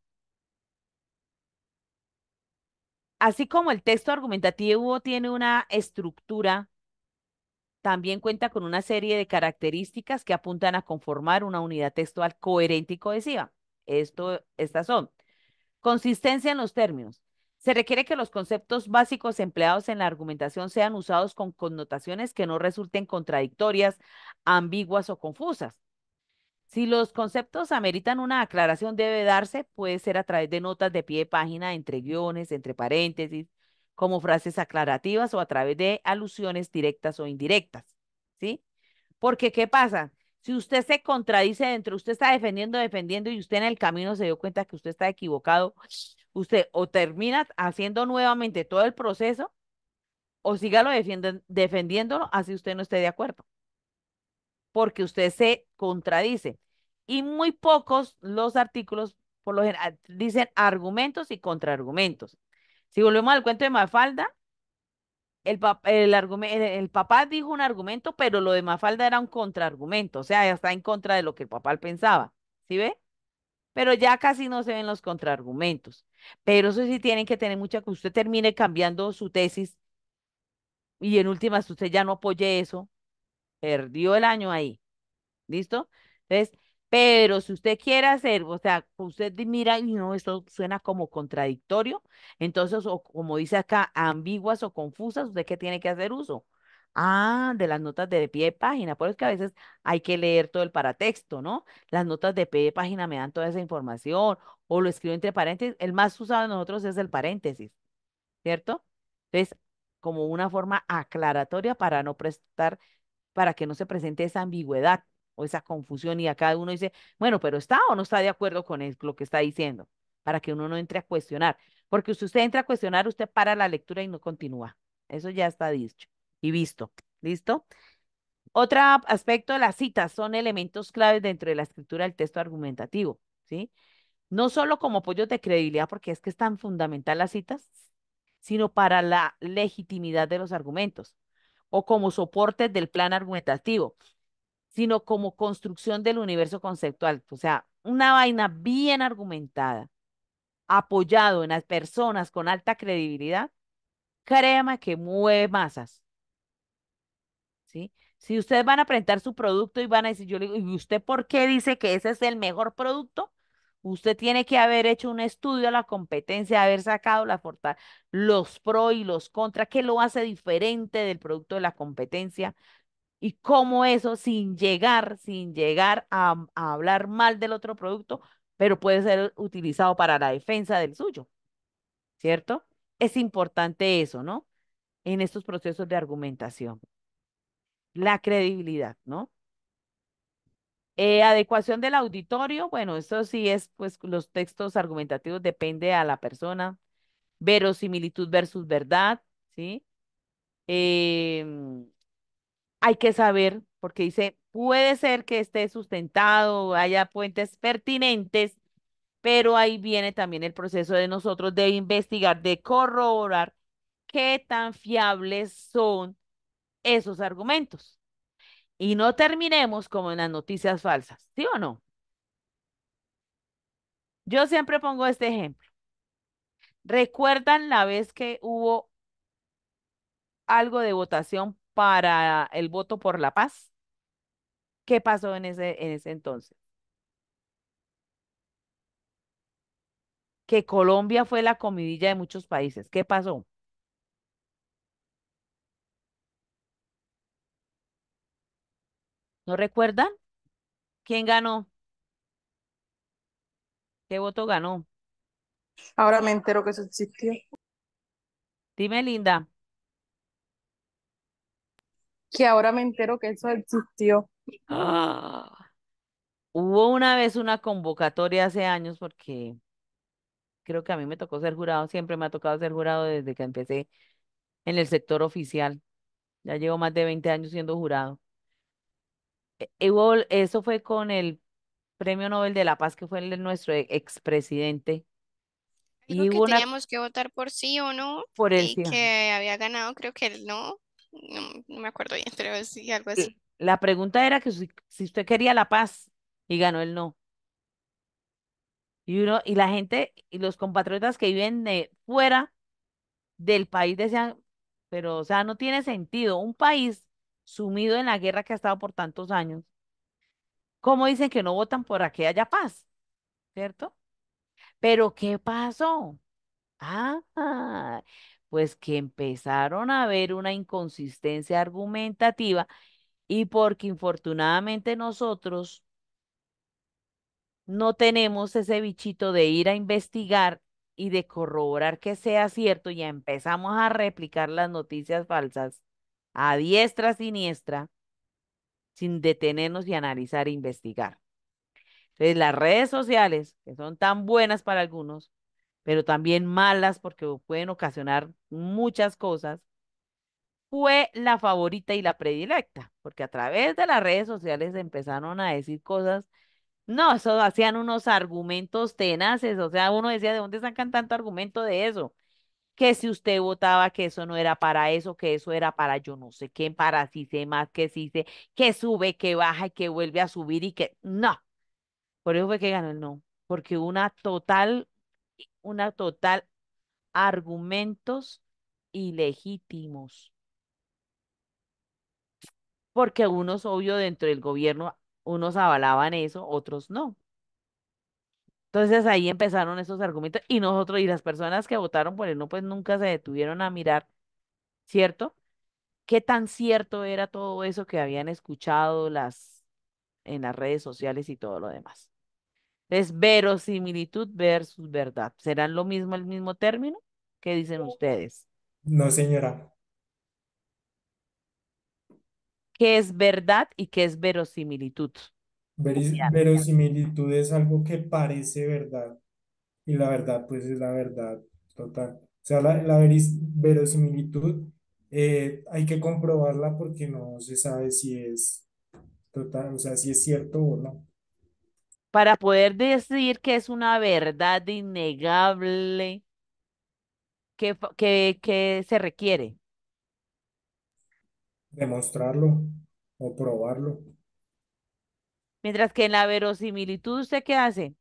Así como el texto argumentativo tiene una estructura, también cuenta con una serie de características que apuntan a conformar una unidad textual coherente y cohesiva. Estas son: consistencia en los términos. Se requiere que los conceptos básicos empleados en la argumentación sean usados con connotaciones que no resulten contradictorias, ambiguas o confusas. Si los conceptos ameritan una aclaración, debe darse, puede ser a través de notas de pie de página, entre guiones, entre paréntesis, como frases aclarativas o a través de alusiones directas o indirectas, ¿sí? Porque, ¿qué pasa? Si usted se contradice dentro, usted está defendiendo y usted en el camino se dio cuenta que usted está equivocado, usted o termina haciendo nuevamente todo el proceso o sígalo defendiéndolo así usted no esté de acuerdo, porque usted se contradice. Y muy pocos los artículos, por lo general, dicen argumentos y contraargumentos. Si volvemos al cuento de Mafalda, el papá dijo un argumento, pero lo de Mafalda era un contraargumento, o sea, está en contra de lo que el papá pensaba, ¿sí ve? Pero ya casi no se ven los contraargumentos. Pero eso sí tienen que tener mucha, que usted termine cambiando su tesis y en últimas usted ya no apoye eso, perdió el año ahí. ¿Listo? Entonces, pero si usted quiere hacer, o sea, usted mira y no, esto suena como contradictorio, entonces, o como dice acá, ambiguas o confusas, ¿usted qué tiene que hacer uso? Ah, de las notas de pie de página. Por eso es que a veces hay que leer todo el paratexto, ¿no? Las notas de pie de página me dan toda esa información, o lo escribo entre paréntesis. El más usado de nosotros es el paréntesis, ¿cierto? Entonces, como una forma aclaratoria para que no se presente esa ambigüedad o esa confusión y a cada uno dice, bueno, pero está o no está de acuerdo con lo que está diciendo, para que uno no entre a cuestionar. Porque si usted entra a cuestionar, usted para la lectura y no continúa. Eso ya está dicho y visto. ¿Listo? Otro aspecto de las citas son elementos claves dentro de la escritura del texto argumentativo, ¿sí? No solo como apoyos de credibilidad, porque es que es tan fundamental las citas, sino para la legitimidad de los argumentos o como soportes del plan argumentativo, sino como construcción del universo conceptual. O sea, una vaina bien argumentada, apoyado en las personas con alta credibilidad, créame que mueve masas, ¿sí? Si ustedes van a presentar su producto y van a decir, yo le digo, ¿y usted por qué dice que ese es el mejor producto? Usted tiene que haber hecho un estudio a la competencia, haber sacado los pros y los contras, qué lo hace diferente del producto de la competencia y cómo eso sin llegar a hablar mal del otro producto, pero puede ser utilizado para la defensa del suyo, ¿cierto? Es importante eso, ¿no? En estos procesos de argumentación. La credibilidad, ¿no? Adecuación del auditorio, bueno, eso sí es, pues los textos argumentativos depende a la persona. Verosimilitud versus verdad, ¿sí? Em, Hay que saber, porque dice, puede ser que esté sustentado, haya fuentes pertinentes, pero ahí viene también el proceso de nosotros de investigar, de corroborar qué tan fiables son esos argumentos. Y no terminemos como en las noticias falsas, ¿sí o no? Yo siempre pongo este ejemplo. ¿Recuerdan la vez que hubo algo de votación para el voto por la paz? ¿Qué pasó en ese entonces? que Colombia fue la comidilla de muchos países. ¿Qué pasó? ¿No recuerdan? ¿Quién ganó? ¿Qué voto ganó? Ahora me entero que eso existió. Dime, Linda. Que ahora me entero que eso existió. Ah, hubo una vez una convocatoria hace años porque creo que a mí me tocó ser jurado, siempre me ha tocado ser jurado desde que empecé en el sector oficial. Ya llevo más de 20 años siendo jurado. Eso fue con el Premio Nobel de la Paz, que fue el de nuestro expresidente. Algo Y que hubo una teníamos que votar por sí o no por el y sí. que había ganado, creo que él no, no me acuerdo bien, pero sí, algo así. La pregunta era que si usted quería la paz y ganó el no. Y la gente y los compatriotas que viven fuera del país decían, pero o sea, no tiene sentido. Un país sumido en la guerra que ha estado por tantos años, ¿cómo dicen que no votan por que haya paz? ¿Cierto? Pero ¿qué pasó? Ah, pues que empezaron a ver una inconsistencia argumentativa y porque infortunadamente nosotros no tenemos ese bichito de ir a investigar y de corroborar que sea cierto, ya empezamos a replicar las noticias falsas a diestra, siniestra, sin detenernos y analizar e investigar. Entonces, las redes sociales, que son tan buenas para algunos, pero también malas porque pueden ocasionar muchas cosas, fue la favorita y la predilecta, porque a través de las redes sociales empezaron a decir cosas. No, eso hacían unos argumentos tenaces, o sea, uno decía, ¿de dónde sacan tanto argumento de eso? Que si usted votaba que eso no era para eso, que eso era para yo no sé qué, para si sé más, que si sé, que sube, que baja y que vuelve a subir y que no. Por eso fue que ganó el no, porque una total argumentos ilegítimos, porque unos, obvio, dentro del gobierno, unos avalaban eso, otros no. Entonces ahí empezaron esos argumentos y nosotros y las personas que votaron por él no, pues nunca se detuvieron a mirar, ¿cierto? ¿Qué tan cierto era todo eso que habían escuchado en las redes sociales y todo lo demás? Es verosimilitud versus verdad. ¿Serán lo mismo el mismo término? ¿Qué dicen ustedes? No, señora. ¿Qué es verdad y qué es verosimilitud? Verosimilitud es algo que parece verdad y la verdad pues es la verdad total. O sea, verosimilitud hay que comprobarla porque no se sabe si es total, o sea, si es cierto o no. Para poder decir que es una verdad innegable, ¿qué se requiere? Demostrarlo o probarlo. Mientras que en la verosimilitud, ¿usted qué hace?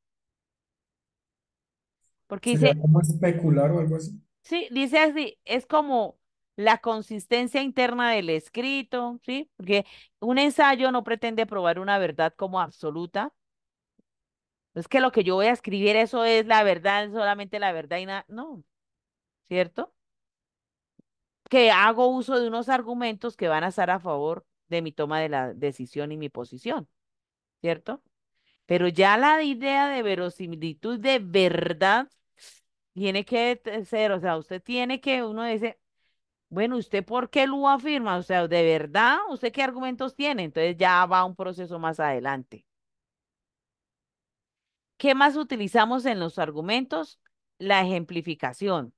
Porque ¿Sería dice, como especular o algo así? sí, dice así, es como la consistencia interna del escrito, ¿sí? Porque un ensayo no pretende probar una verdad como absoluta. Es que lo que yo voy a escribir, eso es la verdad, solamente la verdad y nada, no, ¿cierto? Que hago uso de unos argumentos que van a estar a favor de mi toma de la decisión y mi posición, ¿cierto? Pero ya la idea de verosimilitud de verdad tiene que ser, o sea, usted tiene que, uno dice, bueno, ¿usted por qué lo afirma? O sea, ¿de verdad? ¿Usted qué argumentos tiene? Entonces ya va un proceso más adelante. ¿Qué más utilizamos en los argumentos? La ejemplificación.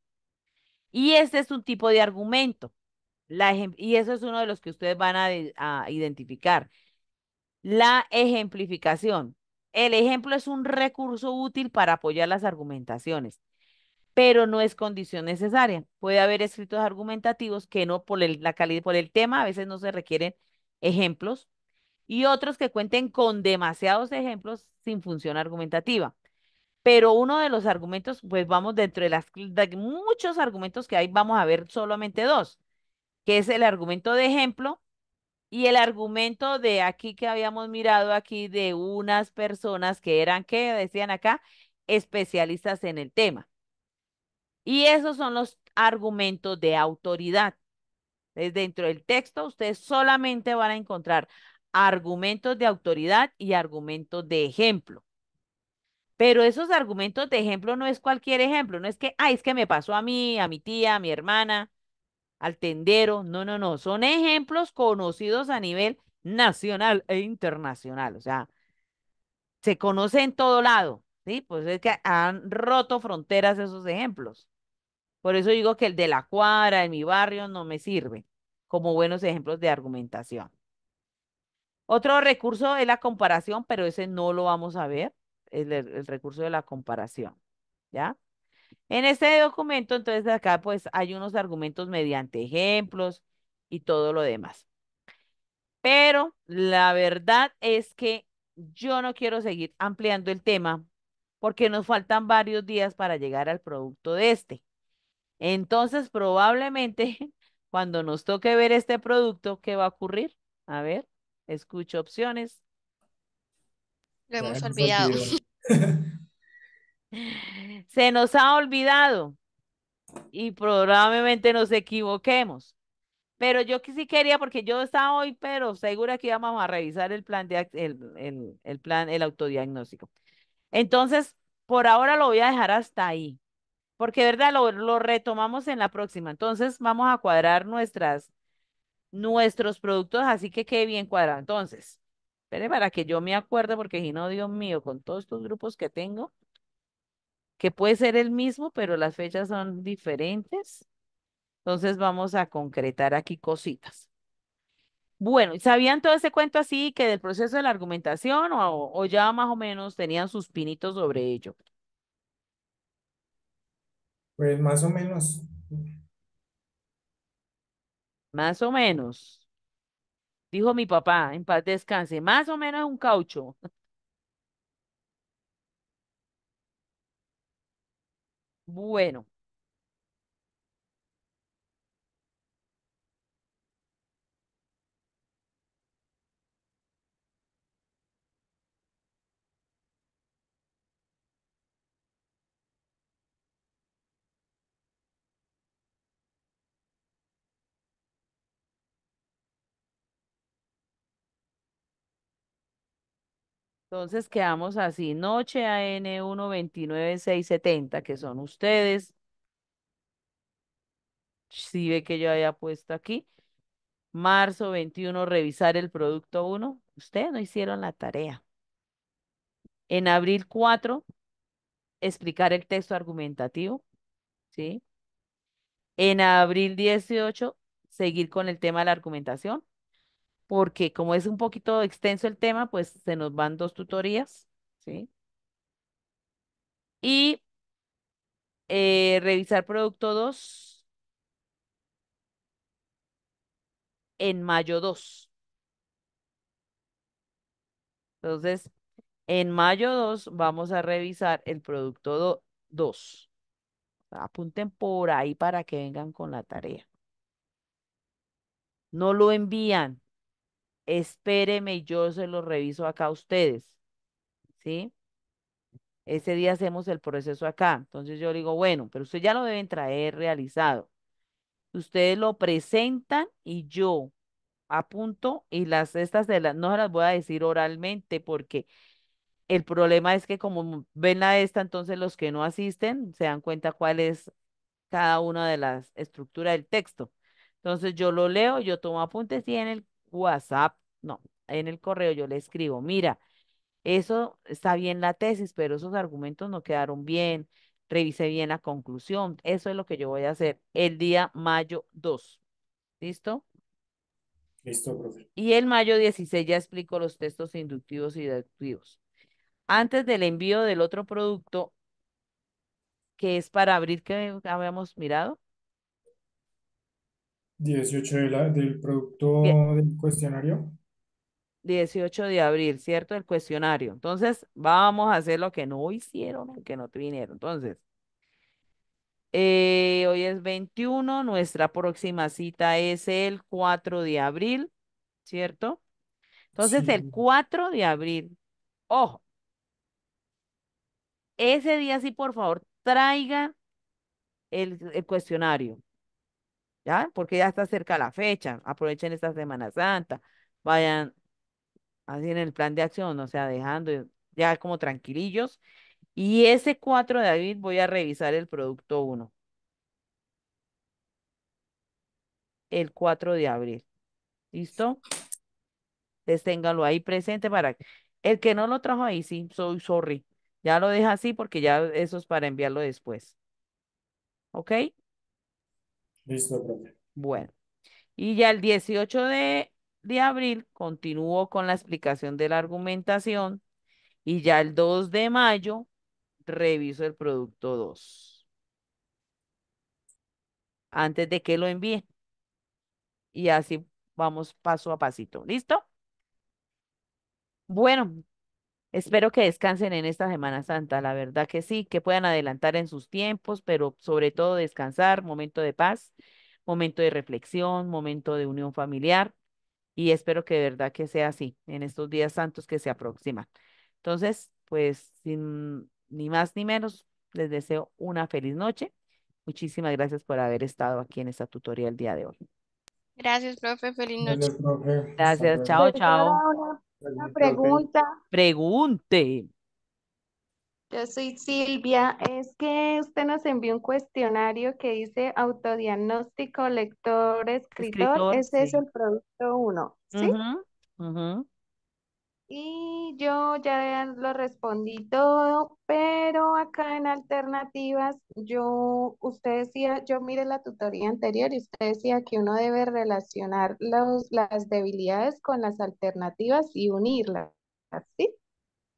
Y este es un tipo de argumento. Y eso es uno de los que ustedes van a identificar. La ejemplificación. El ejemplo es un recurso útil para apoyar las argumentaciones, pero no es condición necesaria. Puede haber escritos argumentativos que no por la calidad, por el tema, a veces no se requieren ejemplos, y otros que cuenten con demasiados ejemplos sin función argumentativa. Pero uno de los argumentos, pues vamos dentro de muchos argumentos que hay, vamos a ver solamente dos, que es el argumento de ejemplo y el argumento de aquí que habíamos mirado aquí de unas personas que eran, que decían acá, especialistas en el tema. Y esos son los argumentos de autoridad. Dentro del texto, ustedes solamente van a encontrar argumentos de autoridad y argumentos de ejemplo. Pero esos argumentos de ejemplo no es cualquier ejemplo, no es que, ay, es que me pasó a mí, a mi tía, a mi hermana, al tendero. No, no, no. Son ejemplos conocidos a nivel nacional e internacional. O sea, se conoce en todo lado, ¿sí? Pues es que han roto fronteras esos ejemplos. Por eso digo que el de la cuadra, de mi barrio, no me sirve como buenos ejemplos de argumentación. Otro recurso es la comparación, pero ese no lo vamos a ver, el recurso de la comparación, ¿ya? En este documento, entonces, acá pues hay unos argumentos mediante ejemplos y todo lo demás. Pero la verdad es que yo no quiero seguir ampliando el tema porque nos faltan varios días para llegar al producto de este. Entonces, probablemente cuando nos toque ver este producto, ¿qué va a ocurrir? A ver, escucho opciones. Lo Ya hemos nos olvidado. olvidó. Se nos ha olvidado y probablemente nos equivoquemos. Pero yo sí quería, porque yo estaba hoy, pero segura que íbamos a revisar el plan el plan, el autodiagnóstico. Entonces, por ahora lo voy a dejar hasta ahí, porque verdad lo retomamos en la próxima. Entonces, vamos a cuadrar nuestros productos, así que quede bien cuadrado. Entonces, espere para que yo me acuerde, porque si no, Dios mío, con todos estos grupos que tengo, que puede ser el mismo, pero las fechas son diferentes. Entonces, vamos a concretar aquí cositas. Bueno, ¿sabían todo ese cuento así que del proceso de la argumentación o ya más o menos tenían sus pinitos sobre ello? Pues más o menos. Más o menos, dijo mi papá, en paz descanse, más o menos es un caucho. Bueno, entonces quedamos así, noche AN 129670, que son ustedes. Si ve que yo había puesto aquí. Marzo 21 revisar el producto uno. Ustedes no hicieron la tarea. En abril 4 explicar el texto argumentativo, ¿sí? En abril 18 seguir con el tema de la argumentación, porque como es un poquito extenso el tema, pues se nos van dos tutorías, ¿sí? Y revisar producto 2 en mayo 2. Entonces, en mayo 2 vamos a revisar el producto 2. Apunten por ahí para que vengan con la tarea. No lo envían. Espéreme y yo se lo reviso acá a ustedes, ¿sí? Ese día hacemos el proceso acá. Entonces yo digo, bueno, pero ustedes ya lo deben traer realizado. Ustedes lo presentan y yo apunto y estas no se las voy a decir oralmente porque el problema es que como ven la esta, entonces los que no asisten se dan cuenta cuál es cada una de las estructuras del texto. Entonces yo lo leo, yo tomo apuntes y en el WhatsApp, no, en el correo yo le escribo, mira, eso está bien la tesis, pero esos argumentos no quedaron bien, revisé bien la conclusión, eso es lo que yo voy a hacer el día mayo 2. ¿Listo? Listo, profe. Y el mayo 16 ya explico los textos inductivos y deductivos. Antes del envío del otro producto, que es para abrir, que habíamos mirado, 18 del die- producto del cuestionario. 18 de abril, ¿cierto? El cuestionario. Entonces, vamos a hacer lo que no hicieron, que no vinieron. Entonces, hoy es 21, nuestra próxima cita es el 4 de abril, ¿cierto? Entonces, el Sí, 4 de abril, ojo, ese día sí, por favor, traigan el cuestionario, ¿ya? Porque ya está cerca la fecha. Aprovechen esta Semana Santa. Vayan así en el plan de acción, o sea, dejando ya como tranquilillos. Y ese 4 de abril voy a revisar el producto uno, el 4 de abril. ¿Listo? Entonces téngalo ahí presente para el que no lo trajo ahí, sí, soy sorry. Ya lo deja así porque ya eso es para enviarlo después. ¿Ok? Listo, profe. Bueno. Y ya el 18 de abril continúo con la explicación de la argumentación y ya el 2 de mayo reviso el producto 2 antes de que lo envíe. Y así vamos paso a pasito. ¿Listo? Bueno, espero que descansen en esta Semana Santa. La verdad que sí, que puedan adelantar en sus tiempos, pero sobre todo descansar, momento de paz, momento de reflexión, momento de unión familiar. Y espero que de verdad que sea así en estos días santos que se aproximan. Entonces, pues sin ni más ni menos, les deseo una feliz noche. Muchísimas gracias por haber estado aquí en esta tutoría el día de hoy. Gracias, profe. Feliz noche. Gracias, profe. Hasta Gracias, chao, luego. chao. Profesora, una Gracias, profe. pregunta. Pregunte. Yo soy Silvia. Es que usted nos envió un cuestionario que dice autodiagnóstico lector escritor. Escritor, Ese es sí. el producto uno, ¿sí? Ujú, ujú. Y yo ya lo respondí todo, pero acá en alternativas, usted decía, yo miré la tutoría anterior y usted decía que uno debe relacionar las debilidades con las alternativas y unirlas, ¿sí?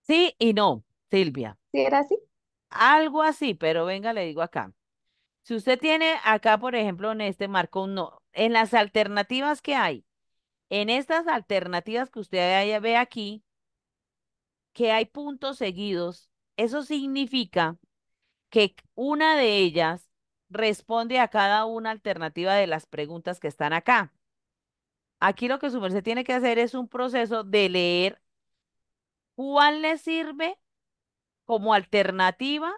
Sí y no, Silvia. ¿Sí era así? Algo así, pero venga, le digo acá. Si usted tiene acá, por ejemplo, en este marco un no, en las alternativas que hay, en estas alternativas que usted ve aquí, que hay puntos seguidos, eso significa que una de ellas responde a cada una alternativa de las preguntas que están acá. Aquí lo que su merced tiene que hacer es un proceso de leer cuál le sirve como alternativa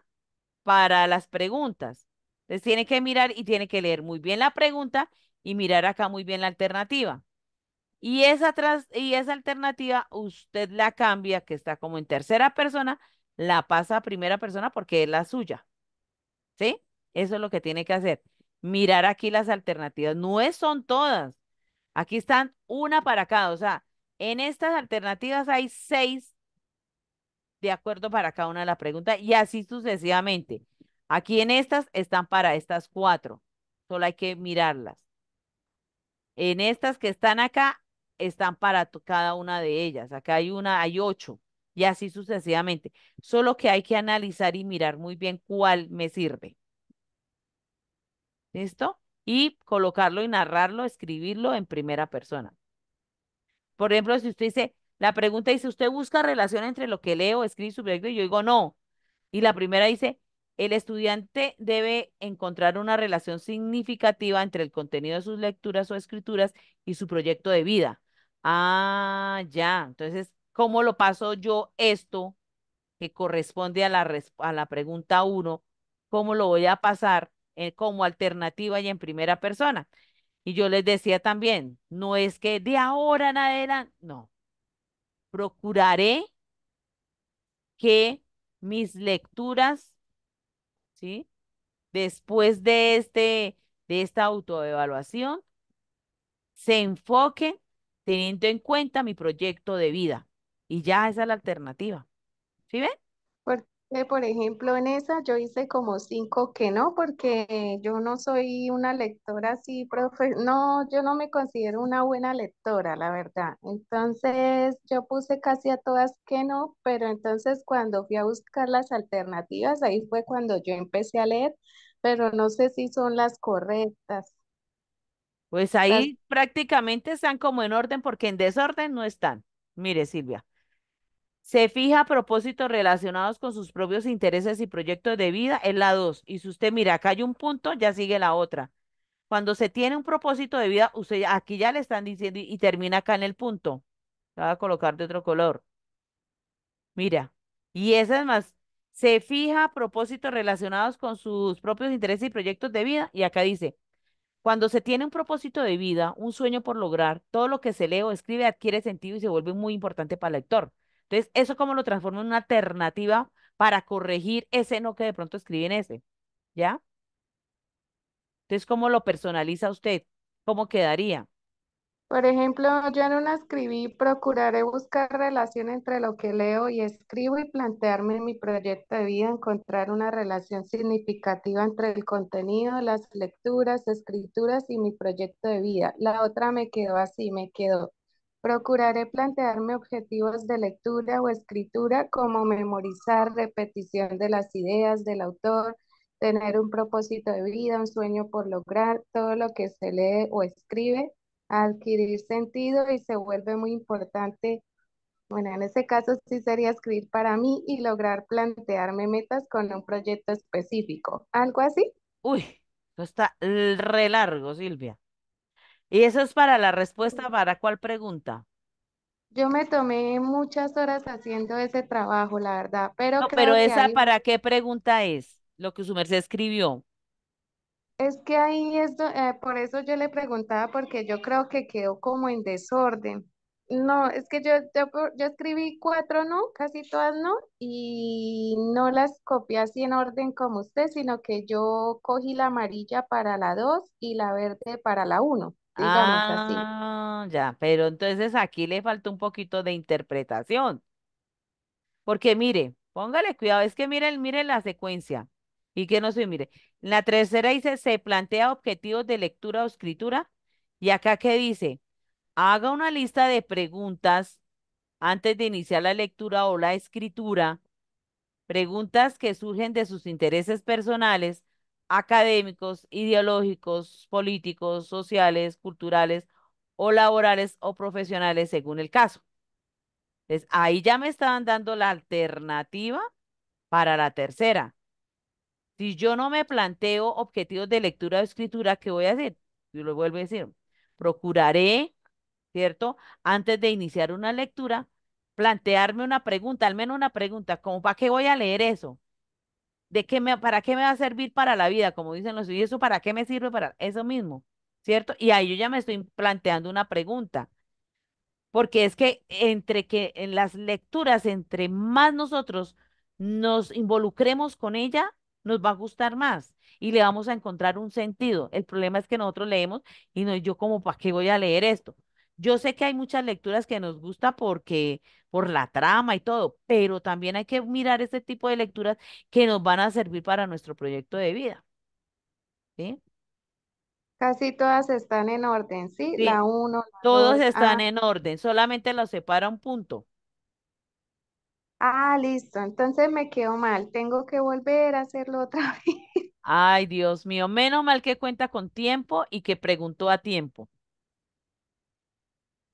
para las preguntas. Entonces tiene que mirar y tiene que leer muy bien la pregunta y mirar acá muy bien la alternativa. Y esa alternativa usted la cambia, que está como en tercera persona, la pasa a primera persona porque es la suya. ¿Sí? Eso es lo que tiene que hacer. Mirar aquí las alternativas. Son todas. Aquí están una para cada. O sea, en estas alternativas hay 6 de acuerdo para cada una de las preguntas y así sucesivamente. Aquí en estas están para estas 4. Solo hay que mirarlas. En estas que están acá están para cada una de ellas. Acá hay una, hay 8 y así sucesivamente. Solo que hay que analizar y mirar muy bien cuál me sirve. ¿Listo? Y colocarlo y narrarlo, escribirlo en primera persona. Por ejemplo, si usted dice, la pregunta dice, ¿usted busca relación entre lo que leo, escribe su proyecto? Y yo digo, no. Y la primera dice, el estudiante debe encontrar una relación significativa entre el contenido de sus lecturas o escrituras y su proyecto de vida. Ah, ya. Entonces, ¿cómo lo paso yo esto que corresponde a a la pregunta uno? ¿Cómo lo voy a pasar como alternativa y en primera persona? Y yo les decía también, no es que de ahora en adelante, no, procuraré que mis lecturas, ¿sí? Después de esta autoevaluación, se enfoquen teniendo en cuenta mi proyecto de vida. Y ya esa es la alternativa. ¿Sí ven? Porque, por ejemplo, en esa yo hice como cinco que no, porque yo no soy una lectora así, profe, no, yo no me considero una buena lectora, la verdad. Entonces, yo puse casi a todas que no, pero entonces cuando fui a buscar las alternativas, ahí fue cuando yo empecé a leer, pero no sé si son las correctas. Pues Las, ahí prácticamente están como en orden porque en desorden no están. Mire, Silvia. Se fija propósitos relacionados con sus propios intereses y proyectos de vida, es la 2. Y si usted mira, acá hay un punto, ya sigue la otra. Cuando se tiene un propósito de vida, usted aquí ya le están diciendo y termina acá en el punto. La voy a colocar de otro color. Mira. Y esa es más. Se fija propósitos relacionados con sus propios intereses y proyectos de vida. Y acá dice, cuando se tiene un propósito de vida, un sueño por lograr, todo lo que se lee o escribe adquiere sentido y se vuelve muy importante para el lector. Entonces, eso como lo transforma en una alternativa para corregir ese no que de pronto escribe en ese, ¿ya? Entonces, ¿cómo lo personaliza usted? ¿Cómo quedaría? Por ejemplo, yo en una escribí, procuraré buscar relación entre lo que leo y escribo y plantearme en mi proyecto de vida, encontrar una relación significativa entre el contenido, las lecturas, escrituras y mi proyecto de vida. La otra me quedó así, me quedó. Procuraré plantearme objetivos de lectura o escritura como memorizar, repetición de las ideas del autor, tener un propósito de vida, un sueño por lograr, todo lo que se lee o escribe adquirir sentido y se vuelve muy importante. Bueno, en ese caso sí sería escribir para mí y lograr plantearme metas con un proyecto específico. ¿Algo así? Uy, eso está re largo, Silvia. ¿Y eso es para la respuesta para cuál pregunta? Yo me tomé muchas horas haciendo ese trabajo, la verdad, pero No, pero creo que esa ahí para qué pregunta es lo que su merced escribió. es que ahí es, por eso yo le preguntaba, porque yo creo que quedó como en desorden. No, es que yo escribí cuatro no, casi todas no, y no las copié así en orden como usted, sino que yo cogí la amarilla para la dos y la verde para la uno, digamos así. Ah, ya, pero entonces aquí le falta un poquito de interpretación. Porque mire, póngale cuidado, es que mire la secuencia. Y que no se mire. La tercera dice, se plantea objetivos de lectura o escritura. Y acá que dice, haga una lista de preguntas antes de iniciar la lectura o la escritura, preguntas que surgen de sus intereses personales, académicos, ideológicos, políticos, sociales, culturales o laborales o profesionales según el caso. Entonces, ahí ya me estaban dando la alternativa para la tercera. Si yo no me planteo objetivos de lectura o escritura, ¿qué voy a hacer? Yo lo vuelvo a decir, procuraré, ¿cierto? Antes de iniciar una lectura, plantearme una pregunta, al menos una pregunta, como ¿para qué voy a leer eso? ¿Para qué me va a servir para la vida? Como dicen los, ¿y eso para qué me sirve para eso mismo? ¿Cierto? Y ahí yo ya me estoy planteando una pregunta. Porque es que entre que en las lecturas, entre más nosotros nos involucremos con ella, nos va a gustar más y le vamos a encontrar un sentido. El problema es que nosotros leemos y no, yo como, ¿para qué voy a leer esto? Yo sé que hay muchas lecturas que nos gusta porque, por la trama y todo, pero también hay que mirar este tipo de lecturas que nos van a servir para nuestro proyecto de vida, ¿sí? Casi todas están en orden, ¿sí? Sí, La uno, la todos dos. están en orden, solamente los separa un punto. Listo. Entonces me quedó mal. Tengo que volver a hacerlo otra vez. Ay, Dios mío, menos mal que cuenta con tiempo y que preguntó a tiempo.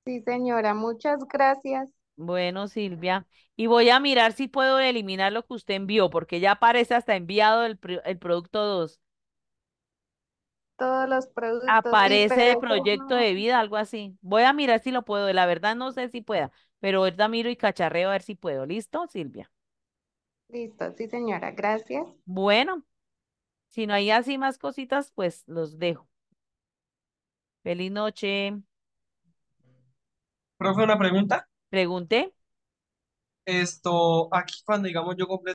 Sí, señora, muchas gracias. Bueno, Silvia, y voy a mirar si puedo eliminar lo que usted envió, porque ya aparece hasta enviado el producto 2. Todos los productos, sí, Aparece pero de eso proyecto no. de vida, algo así. Voy a mirar si lo puedo. La verdad no sé si pueda, pero ahorita miro y cacharreo a ver si puedo. ¿Listo, Silvia? Listo, sí, señora, gracias. Bueno, si no hay así más cositas, pues los dejo. Feliz noche. Profe, una pregunta. Pregunté. Aquí cuando digamos yo completo